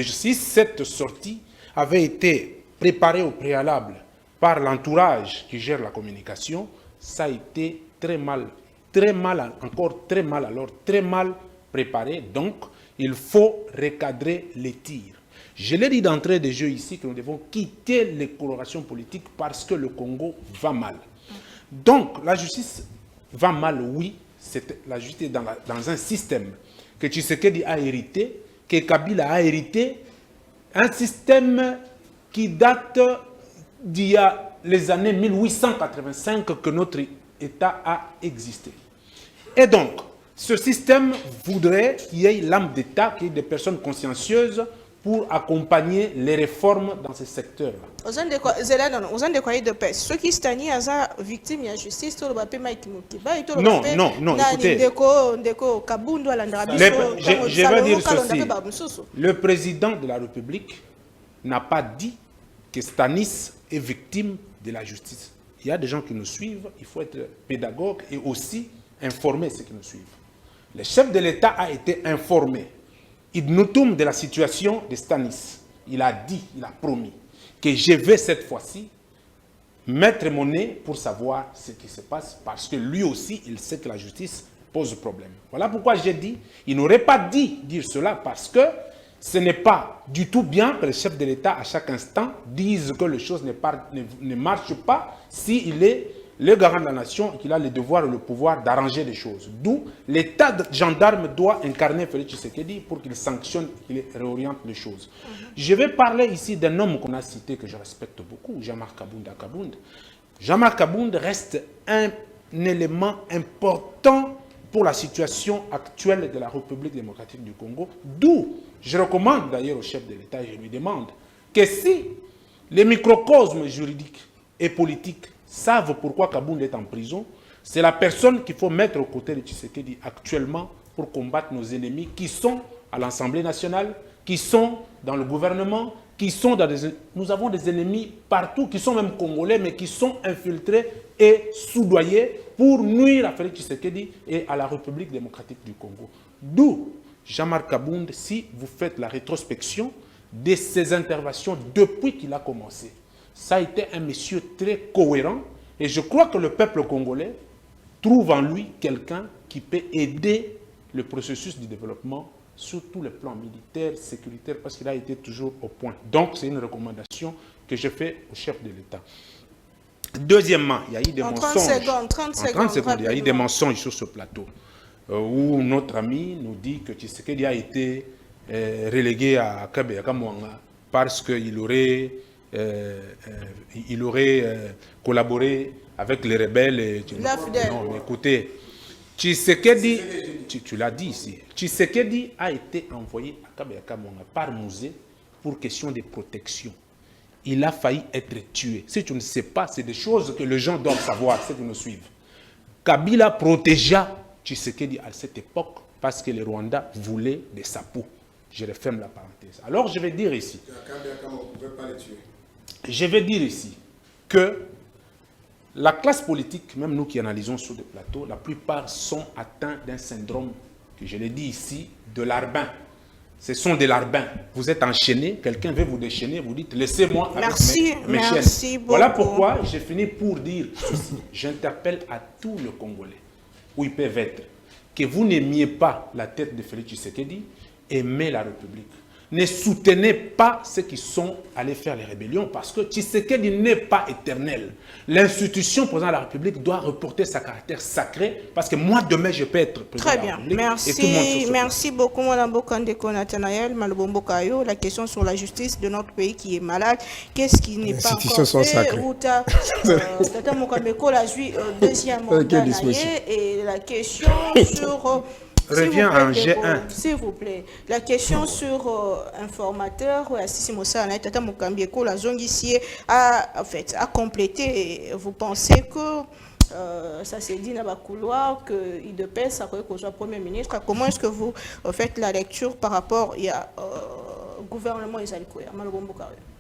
D: Si cette sortie avait été préparée au préalable par l'entourage qui gère la communication, ça a été très mal préparé. Donc, il faut recadrer les tirs. Je l'ai dit d'entrée des jeux ici que nous devons quitter les colorations politiques parce que le Congo va mal. Donc, la justice va mal, oui. La justice est dans un système que Tshisekedi a hérité, que Kabila a hérité, un système qui date d'il y a les années 1885 que notre État a existé. Et donc, ce système voudrait qu'il y ait l'âme d'État, qu'il y ait des personnes consciencieuses pour accompagner les réformes dans ce secteur-là.
A: Aux ans de quoi de paix. Ceux qui sont victimes de la justice, non, écoutez.
D: Je vais dire ceci. Le président de la République n'a pas dit que Stanis est victime de la justice. Il y a des gens qui nous suivent, il faut être pédagogue et aussi informer ceux qui nous suivent. Le chef de l'État a été informé de la situation de Stanis. Il a dit, il a promis que je vais cette fois-ci mettre mon nez pour savoir ce qui se passe parce que lui aussi, il sait que la justice pose problème. Voilà pourquoi j'ai dit, il n'aurait pas dit dire cela parce que ce n'est pas du tout bien que le chef de l'État à chaque instant dise que les choses ne marchent pas s'il est le garant de la nation et qu'il a le devoir et le pouvoir d'arranger les choses. D'où l'État de gendarme doit incarner Félix Tshisekedi pour qu'il sanctionne, qu'il réoriente les choses. Je vais parler ici d'un homme qu'on a cité que je respecte beaucoup, Jean-Marc Kabund. Jean-Marc Kabund reste un élément important pour la situation actuelle de la République démocratique du Congo. D'où je recommande d'ailleurs au chef de l'État et je lui demande que si les microcosmes juridiques et politiques savent pourquoi Kabund est en prison, c'est la personne qu'il faut mettre aux côtés de Tshisekedi actuellement pour combattre nos ennemis qui sont à l'Assemblée nationale, qui sont dans le gouvernement, qui sont dans des... Nous avons des ennemis partout, qui sont même congolais, mais qui sont infiltrés et soudoyés pour nuire à Félix Tshisekedi et à la République démocratique du Congo. D'où Jean-Marc Kabund, si vous faites la rétrospection de ses interventions depuis qu'il a commencé, ça a été un monsieur très cohérent et je crois que le peuple congolais trouve en lui quelqu'un qui peut aider le processus du développement sur tous les plans militaires, sécuritaires, parce qu'il a été toujours au point. Donc, c'est une recommandation que je fais au chef de l'État. Deuxièmement, il y a eu des mensonges. 30 secondes, il y a eu des mensonges sur ce plateau où notre ami nous dit que Tshisekedi a été relégué à Kamouanga parce qu'il aurait... il aurait collaboré avec les rebelles. Non, mais écoutez, Tshisekedi, tu l'as dit ici, Tshisekedi a été envoyé à Kabeya Kamouanga par Mouzé pour question de protection. il a failli être tué. Si tu ne sais pas, c'est des choses que les gens doivent savoir, ceux qui nous suivent. Kabila protégea Tshisekedi à cette époque parce que les Rwandais voulaient de sa peau. Je referme la parenthèse. Alors je vais dire ici, que la classe politique, même nous qui analysons sur des plateaux, la plupart sont atteints d'un syndrome, que je l'ai dit ici, de larbin. Ce sont des larbins. Vous êtes enchaînés, quelqu'un veut vous déchaîner, vous dites laissez-moi avec mes chaînes.
A: Beaucoup.
D: Voilà pourquoi j'ai fini pour dire ceci. J'interpelle à tous les Congolais, où ils peuvent être, que vous n'aimiez pas la tête de Félix Tshisekedi, aimez la République. Ne soutenez pas ceux qui sont allés faire les rébellions parce que Tshisekedi n'est pas éternel. L'institution président de la République doit reporter sa caractère sacré parce que moi demain je peux être président
A: Très
D: de la
A: bien.
D: République.
A: Merci, merci beaucoup Mme Bokandeko Nathanaël Malobombo Kayo. La question sur la justice de notre pays qui est malade, qu'est-ce qui n'est pas encore fait? Tata Mokambeko l'a joué deuxième mandat et la question sur...
D: Revient en G1.
A: S'il vous plaît. La question sur informateur, Assisi Mossa, Tata Mokambieko, la zone ici a complété. Vous pensez que ça s'est dit dans le couloir que IDPS, ça soit Premier ministre. Comment est-ce que vous faites la lecture par rapport au gouvernement Isaliko?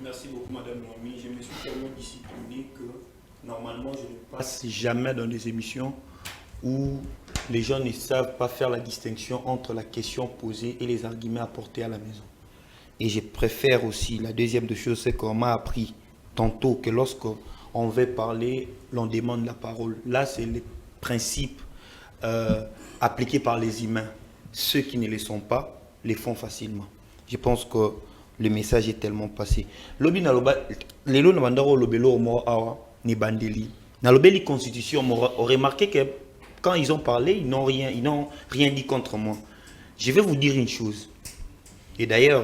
C: Merci beaucoup, Madame Noami. Je me suis tellement discipliné que normalement, je ne passe jamais dans des émissions où les gens ne savent pas faire la distinction entre la question posée et les arguments apportés à la maison. Et je préfère aussi, la deuxième des choses, c'est qu'on m'a appris tantôt que lorsqu'on veut parler, l'on demande la parole. Là, c'est les principes appliqués par les humains. Ceux qui ne les sont pas, les font facilement. Je pense que le message est tellement passé. Lobi naloba, lelo na bandaro lobelo mo awa ni bandeli. Na lobeli constitution, on remarqué que quand ils ont parlé, ils n'ont rien dit contre moi. Je vais vous dire une chose. Et d'ailleurs,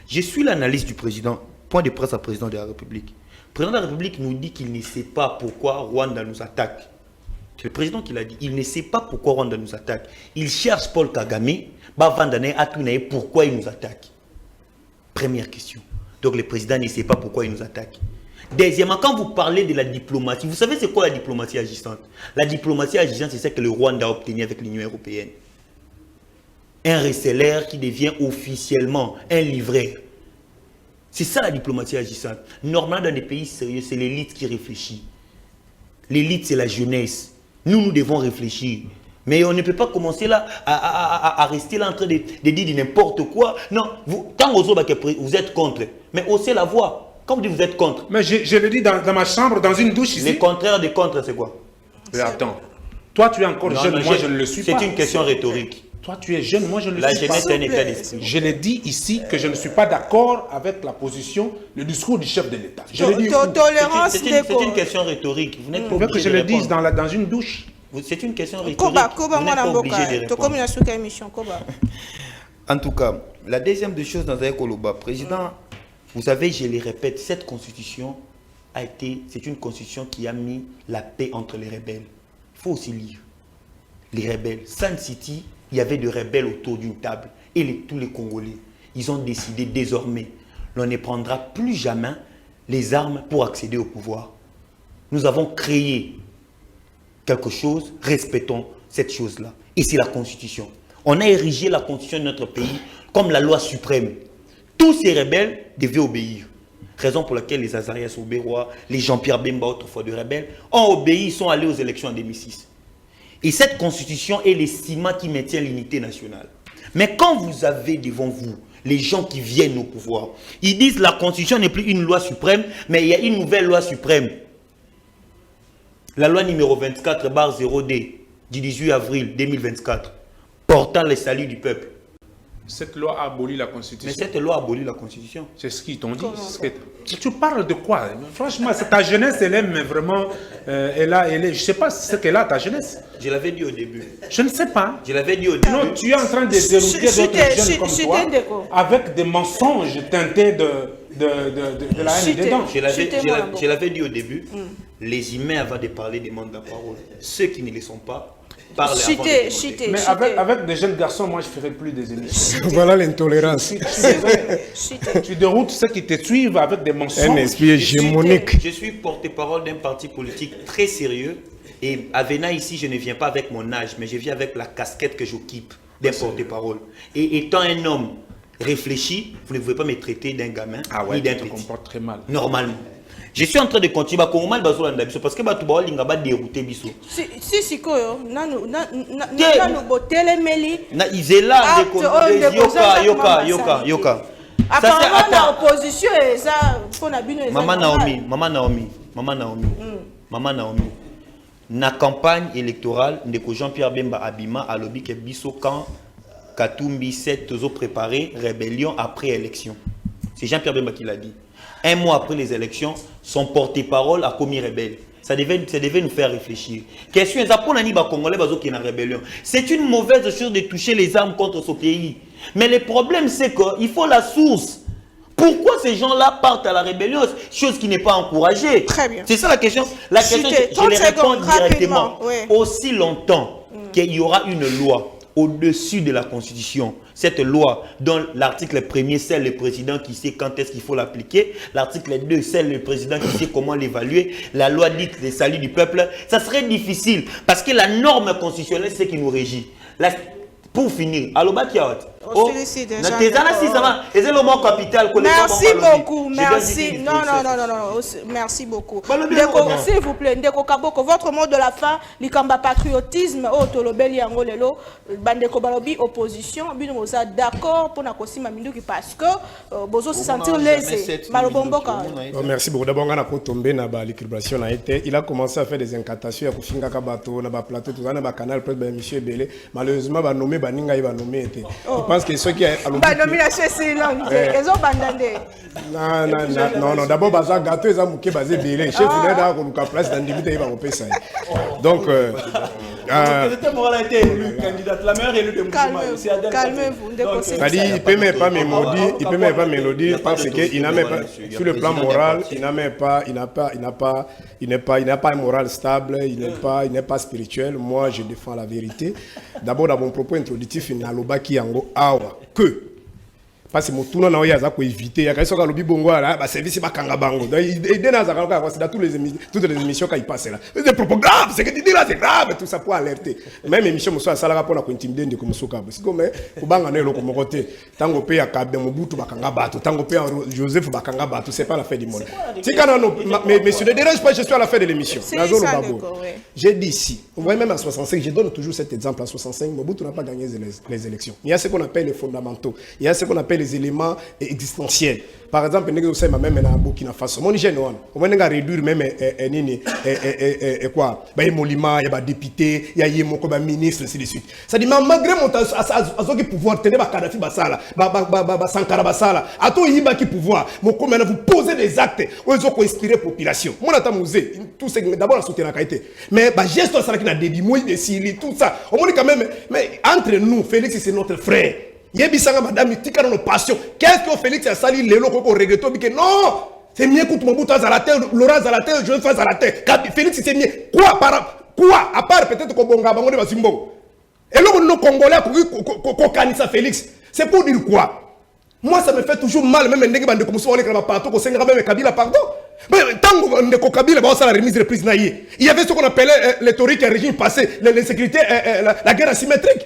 C: je suis l'analyse du président, point de presse à président de la République. Le président de la République nous dit qu'il ne sait pas pourquoi Rwanda nous attaque. C'est le président qui l'a dit. Il ne sait pas pourquoi Rwanda nous attaque. Il cherche Paul Kagame, pourquoi il nous attaque. Première question. Donc le président ne sait pas pourquoi il nous attaque. Deuxièmement, quand vous parlez de la diplomatie, vous savez c'est quoi la diplomatie agissante? La diplomatie agissante, c'est ce que le Rwanda a obtenu avec l'Union européenne. Un reseller qui devient officiellement un livret. C'est ça la diplomatie agissante. Normalement, dans des pays sérieux, c'est l'élite qui réfléchit. L'élite, c'est la jeunesse. Nous devons réfléchir. Mais on ne peut pas commencer là à rester là en train de dire n'importe quoi. Non, quand vous êtes contre, mais haussez la voix. Quand vous dites vous êtes contre.
D: Mais je le dis dans ma chambre, dans une douche ici.
C: Le contraire de contre, c'est quoi?
D: Mais attends. Toi, tu es encore jeune, moi je ne le suis pas.
C: C'est une question rhétorique.
D: Toi, tu es jeune, moi je ne le
C: suis pas.
D: La
C: jeunesse est un état d'esprit.
D: Je l'ai dit ici que je ne suis pas d'accord avec la position, le discours du chef de l'État. Je l'ai dit.
A: Tolérance.
C: C'est une question rhétorique. Vous n'êtes pas obligé
D: que je le dise dans une douche.
C: C'est une question rhétorique. Vous n'êtes pas obligé de répondre. En tout cas, la deuxième des choses dans un Koloba, président, vous savez, je le répète, cette constitution c'est une constitution qui a mis la paix entre les rebelles. Il faut aussi lire. Les rebelles. Sun City, il y avait des rebelles autour d'une table. Et tous les Congolais, ils ont décidé désormais, l'on ne prendra plus jamais les armes pour accéder au pouvoir. Nous avons créé quelque chose, respectons cette chose-là. Et c'est la Constitution. On a érigé la Constitution de notre pays comme la loi suprême. Tous ces rebelles devaient obéir. Raison pour laquelle les Azarias Obérois, les Jean-Pierre Bemba, autrefois de rebelles, ont obéi, sont allés aux élections en 2006. Et cette Constitution est le ciment qui maintient l'unité nationale. Mais quand vous avez devant vous les gens qui viennent au pouvoir, ils disent que la Constitution n'est plus une loi suprême, mais il y a une nouvelle loi suprême. La loi numéro 24/0D du 18 avril 2024, portant le salut du peuple.
D: Cette loi a aboli la Constitution.
C: Mais cette loi a aboli la Constitution.
D: C'est ce qu'ils t'ont dit. Tu parles de quoi? Franchement, ta jeunesse, elle aime vraiment. Je ne sais pas ce qu'elle a, ta jeunesse.
C: Je l'avais dit au début.
D: Je ne sais pas.
C: Je l'avais dit au début.
D: Non, tu es en train de dérouter d'autres jeunes comme toi avec des mensonges teintés de la haine dedans.
C: Je l'avais dit au début. Les humains, avant de parler, demandent la parole. Ceux qui ne le sont pas
H: parle avant de demander.
D: Mais avec des jeunes garçons, moi, je ferai plus des émissions.
F: Voilà l'intolérance.
D: Tu déroutes ceux qui te suivent avec des mensonges.
F: Un esprit hégémonique.
H: Je suis porte-parole d'un parti politique très sérieux. Et à Vena, ici, je ne viens pas avec mon âge, mais je viens avec la casquette que j'occupe d'un porte-parole. Et étant un homme réfléchi, vous ne pouvez pas me traiter d'un gamin ni d'un petit.
D: Tu te comportes très mal.
H: Normalement. Je suis en train de continuer à comment parce que Batouba Linga va dérouter Bisso.
A: Si koyo nanu botele meli.
H: Na izela yoka.
A: Apparemment la opposition ça faut na bino.
H: Maman Naomi. Na campagne électorale ndeko Jean-Pierre Bemba Abima a lobby que Bisso quand Katumbi 7 ont préparé rébellion après élection. C'est Jean-Pierre Bemba qui l'a dit. Un mois après les élections, son porte-parole a commis rebelle. Ça devait nous faire réfléchir. Question est Congolais qui est en rébellion. C'est une mauvaise chose de toucher les armes contre ce pays. Mais le problème, c'est qu'il faut la source. Pourquoi ces gens-là partent à la rébellion? Chose qui n'est pas encouragée.
A: Très bien.
H: C'est ça la question. La question, je les réponds directement. Oui. Aussi longtemps qu'il y aura une loi au-dessus de la Constitution, cette loi dont l'article 1er, c'est le président qui sait quand est-ce qu'il faut l'appliquer, l'article 2, c'est le président qui sait comment l'évaluer, la loi dite des saluts du peuple, ça serait difficile parce que la norme constitutionnelle, c'est qui nous régit. Pour finir,
A: merci beaucoup, merci. Non, merci beaucoup. S'il vous plaît, Ndeko Kaboko, votre mot de la fin, l'ikamba patriotisme, Tolobeli Angolelo, Bandeko Balobi, opposition, Binomosa, d'accord pour Nakosima Minduki parce que Bozo se sentir lésé.
F: Merci beaucoup. D'abord, on a tombé dans l'équilibration. Il a commencé à faire des incantations, à Kufinga Kabato, dans plateau, tout ça, dans le canal, peut-être Michel Belé. Malheureusement, il va nommer Baninga, il va nommer. Je pense que ceux qui ont
A: nomination c'est long, ils ont bandandé.
F: Non, d'abord baza gâteau ils ont mouké basé belé. Chef vous êtes dans la place d'individu il va repérer ça. Donc c'était moralité élu candidat la meilleure élue de Mouvement.
A: Calmez-vous.
F: Il peut même pas mélodie parce que il n'a même pas sur le plan moral, il n'a pas un moral stable, il n'est pas spirituel. Moi je défends la vérité. D'abord dans mon propos introductif il y a l'obaki yango awa que parce que Moutouna n'a pas éviter. Il y a quelqu'un qui a bongo là, bah service pas kanga bango. Il dans toutes les émissions quand il passe là. C'est des propos graves, c'est que tu dis là c'est grave, tout ça pour alerter. Même émission monsieur ça là pour intimider de comme soka. C'est comme pour banga ne comme côté. Tango pe ya Kabé Mobutu bakanga bato, tango pe Joseph bakanga bato, c'est pas la fin du monde. Si quand mais monsieur ne dérange pas, je suis à la fin de l'émission. J'ai dit ici, vous voyez même à 65, je donne toujours cet exemple à 65, Mobutu n'a pas gagné les élections. Il y a ce qu'on appelle les fondamentaux. Il y a ce qu'on appelle les éléments existentiels. Par exemple, nous sommes même à Burkina Faso. Mon Niger, on va réduire même quoi? Il y a Molima, il y a des députés, il y a des ministres, ainsi de suite. Ça dit, malgré mon pouvoir, tenez Kadhafi Basala, Sankara Basala, à tout il qui pouvoir, vous posez des actes où ils ont inspiré la population. Mon musée, tout c'est d'abord la soutenir la qualité. Mais geste ça qui a débit, moi, tout ça. On dit quand même, mais entre nous, Félix, c'est notre frère. Yebisanga madame tika nos passions. Qu'est-ce que Félix a sali les locaux qu'on regrette que non, c'est mieux que Mobutu à la terre, Laurent à la terre, je fais à la terre. Félix c'est mieux. Quoi à part peut-être qu'on bonga bango de Basimbo. Et là nos Congolais qu'on canisa Félix. C'est pour dire quoi? Moi ça me fait toujours mal même ndenge bande comme ça on est comme partout qu'on s'engra même Kabila pardon. Mais tant que Kabila va ça la remise de prise naïe. Il y avait ce qu'on appelait les théories qui régime passé, l'insécurité, la guerre asymétrique.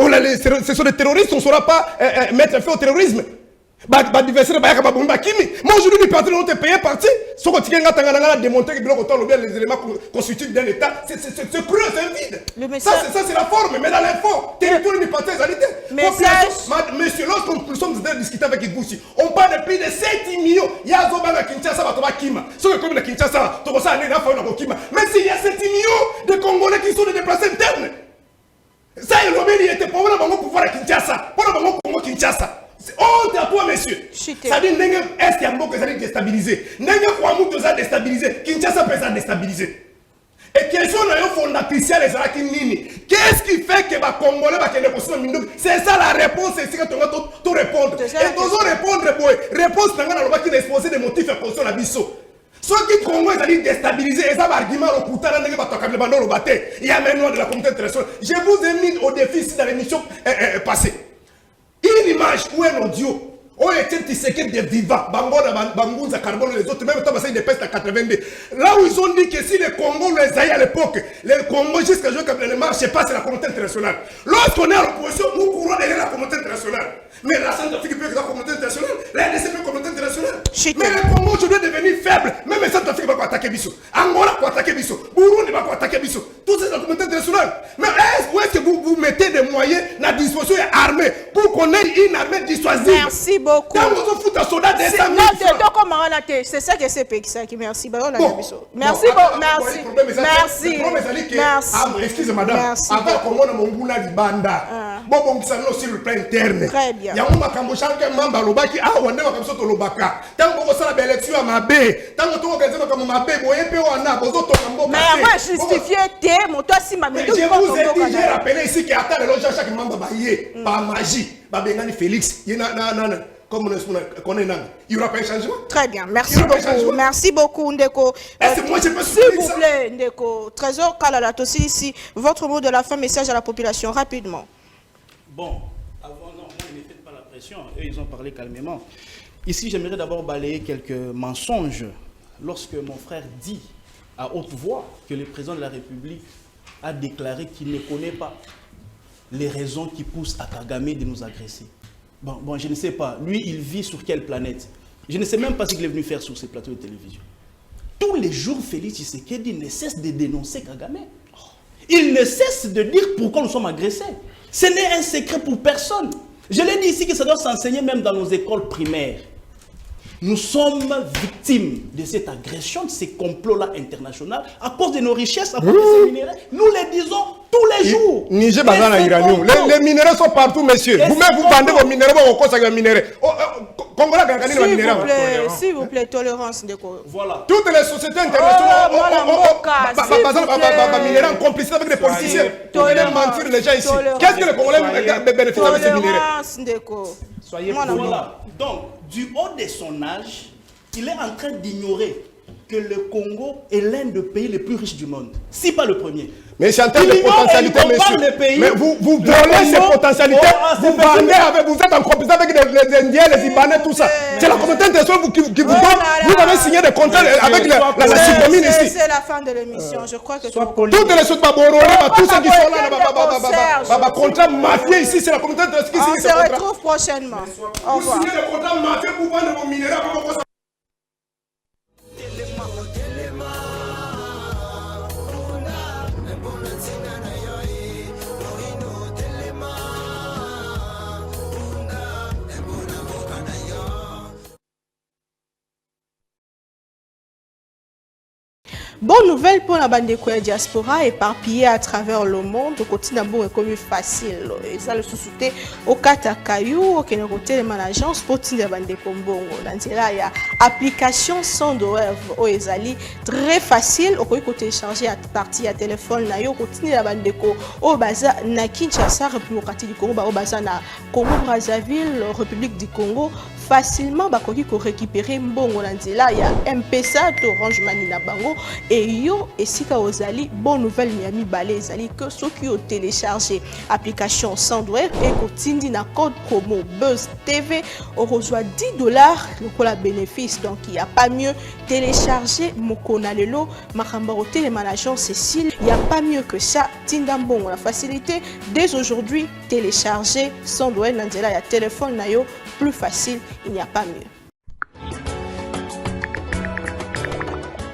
F: Ce sont des terroristes, on ne saura pas mettre fin au terrorisme. Moi aujourd'hui, les partis ont été payés parti. Ce qu'on a démontré que les éléments constitutifs d'un État, c'est cru, c'est vide. Ça, c'est la forme, mais dans l'info, territoire du parti, monsieur, lorsque nous sommes discutés avec vous aussi, on parle de plus de 7 millions. Il y a Zobana Kinshasa, Kima. Ce que comme la Kinshasa, mais s'il y a 7 millions de Congolais qui sont des déplacés internes. Ça, il était pour le pouvoir à Kinshasa. Pour le Congo Kinshasa. C'est honte à toi, monsieur. Ça dit, est-ce qu'il y a un mot que ça dit déstabiliser? N'est-ce pas que ça déstabiliser? Kinshasa peut ça déstabiliser. Et question fondatrice les Arakini. Qu'est-ce qui fait que les Congolais c'est ça la réponse, c'est que tu vas répondre. Et tu vas répondre, réponse, tu vas exposer des motifs et position à Bisso.
G: Ceux qui Congo ils allaient déstabiliser, ils avaient argument au poutin dans le bâté. Il y a maintenant de la communauté internationale. Je vous ai mis au défi ici dans l'émission passée. Une image ou un audio. On était tissé de vivants, Bangouna, Carbone, les autres, même temps, c'est une peste à 82. Là où ils ont dit que si les Congos les aïe à l'époque, les Congos jusqu'à ce que ne marche pas, c'est la communauté internationale. Lorsqu'on est à l'opposition, nous courons derrière la communauté internationale. Mais la Centrafrique peut être la communauté internationale, la RDC peut être la communauté internationale. Mais le Congo aujourd'hui est devenu faible. Même la Centrafrique va attaquer Bissau. Angola va attaquer Bissau. Burundi va attaquer Bissau. Tout ça, c'est la communauté internationale. Mais où est-ce que vous mettez des moyens à disposition armée pour qu'on ait une armée dissuasive?
A: Merci beaucoup. C'est ça que c'est Peksa qui merci. Merci.
G: Excusez madame. Avant qu'on ait mon boula di banda. Bon, ça nous sur le plan interne.
A: Très bien.
G: Ya mama kambosha ke mamba lobaki wande makamso to lobaka. Tango ko sala élection à mabe. Tango to organiser comme mabe boye pe wana bozo to kambo.
A: Mais moi justifier té mon toi si ma
G: je vous ai dit, j'ai rappelé ici qu'il y a tant de gens chaque membre baillé par magie. Babengani Félix, il y a comme on connaît, il n'y aura pas un changement.
A: Très bien, merci beaucoup. Merci beaucoup, Ndeko. S'il vous plaît, Ndeko. Trésor Kalala aussi ici. Votre mot de la fin, message à la population, rapidement.
B: Bon, avant, non, ne faites pas la pression. Eux, ils ont parlé calmement. Ici, j'aimerais d'abord balayer quelques mensonges. Lorsque mon frère dit à haute voix que le président de la République a déclaré qu'il ne connaît pas les raisons qui poussent à Kagame de nous agresser. Bon, je ne sais pas. Lui, il vit sur quelle planète? Je ne sais même pas ce qu'il est venu faire sur ces plateaux de télévision. Tous les jours, Félix Tshisekedi ne cesse de dénoncer Kagame. Il ne cesse de dire pourquoi nous sommes agressés. Ce n'est un secret pour personne. Je l'ai dit ici que ça doit s'enseigner même dans nos écoles primaires. Nous sommes victimes de cette agression, de ces complots-là internationaux, à cause de nos richesses, à cause de ces minéraux. Nous les disons tous les jours.
G: Niger, les minéraux sont partout, monsieur. Vous-même, vous vendez vos minéraux, vous conseillez les minéraux.
A: S'il vous plaît, tolérance.
B: Voilà.
G: Toutes les sociétés internationales ont minéraux en complicité avec des politiciens. Pour venir mentir les gens ici. Qu'est-ce que les Congolais bénéficient de ces minéraux?
B: Soyez voilà. Donc, du haut de son âge, il est en train d'ignorer que le Congo est l'un des pays les plus riches du monde, si pas le premier.
G: Mais c'est en termes de potentialité, monsieur. Mais vous volez ces potentialités, vous vendez avec, vous êtes en compétition avec les Indiens, les Ibanais, tout ça. C'est la communauté internationale qui vous donne. Vous avez signé des contrats avec la Chibomine ici.
A: C'est la fin de l'émission. Je crois que
G: toutes les choses, tous ceux qui sont là, contrat mafieux ici, c'est la communauté internationale qui signe.
A: On se retrouve prochainement. Au revoir.
G: Vous signez des contrats mafieux pour vendre vos minéraux.
A: Bonne nouvelle pour la bande de diaspora éparpillée à travers le monde. Au quotidien, bon est comme facile. Et ça le sous-souté au Katakayou, au Kénéroté, les agence pour la bande de Kombongo. Dans là, il y a application sans douleur au Ezali. Très facile. Au côté télécharger à partir à téléphone. Na yo quotidien la bande de Ko. Au Baza, na Kinshasa, République du Congo. Au Baza, na Congo Brazzaville, République du Congo. Facilement, bakoki ko récupérer mbongo na nzela ya M-Pesa to Orange Money na bango et yo esika ozali bonne nouvelle Miami Balé ezali que ceux qui ont téléchargé application Sandwave et kotindi na code promo Buzz TV on reçoit $10 le la bénéfice. Donc il n'y a pas mieux télécharger Mokona Lelo Makamba Hotel et Management Cécile, il n'y a pas mieux que ça. Tindambon la facilité dès aujourd'hui télécharger Sandwave na nzela ya téléphone na yo plus facile, il n'y a pas mieux.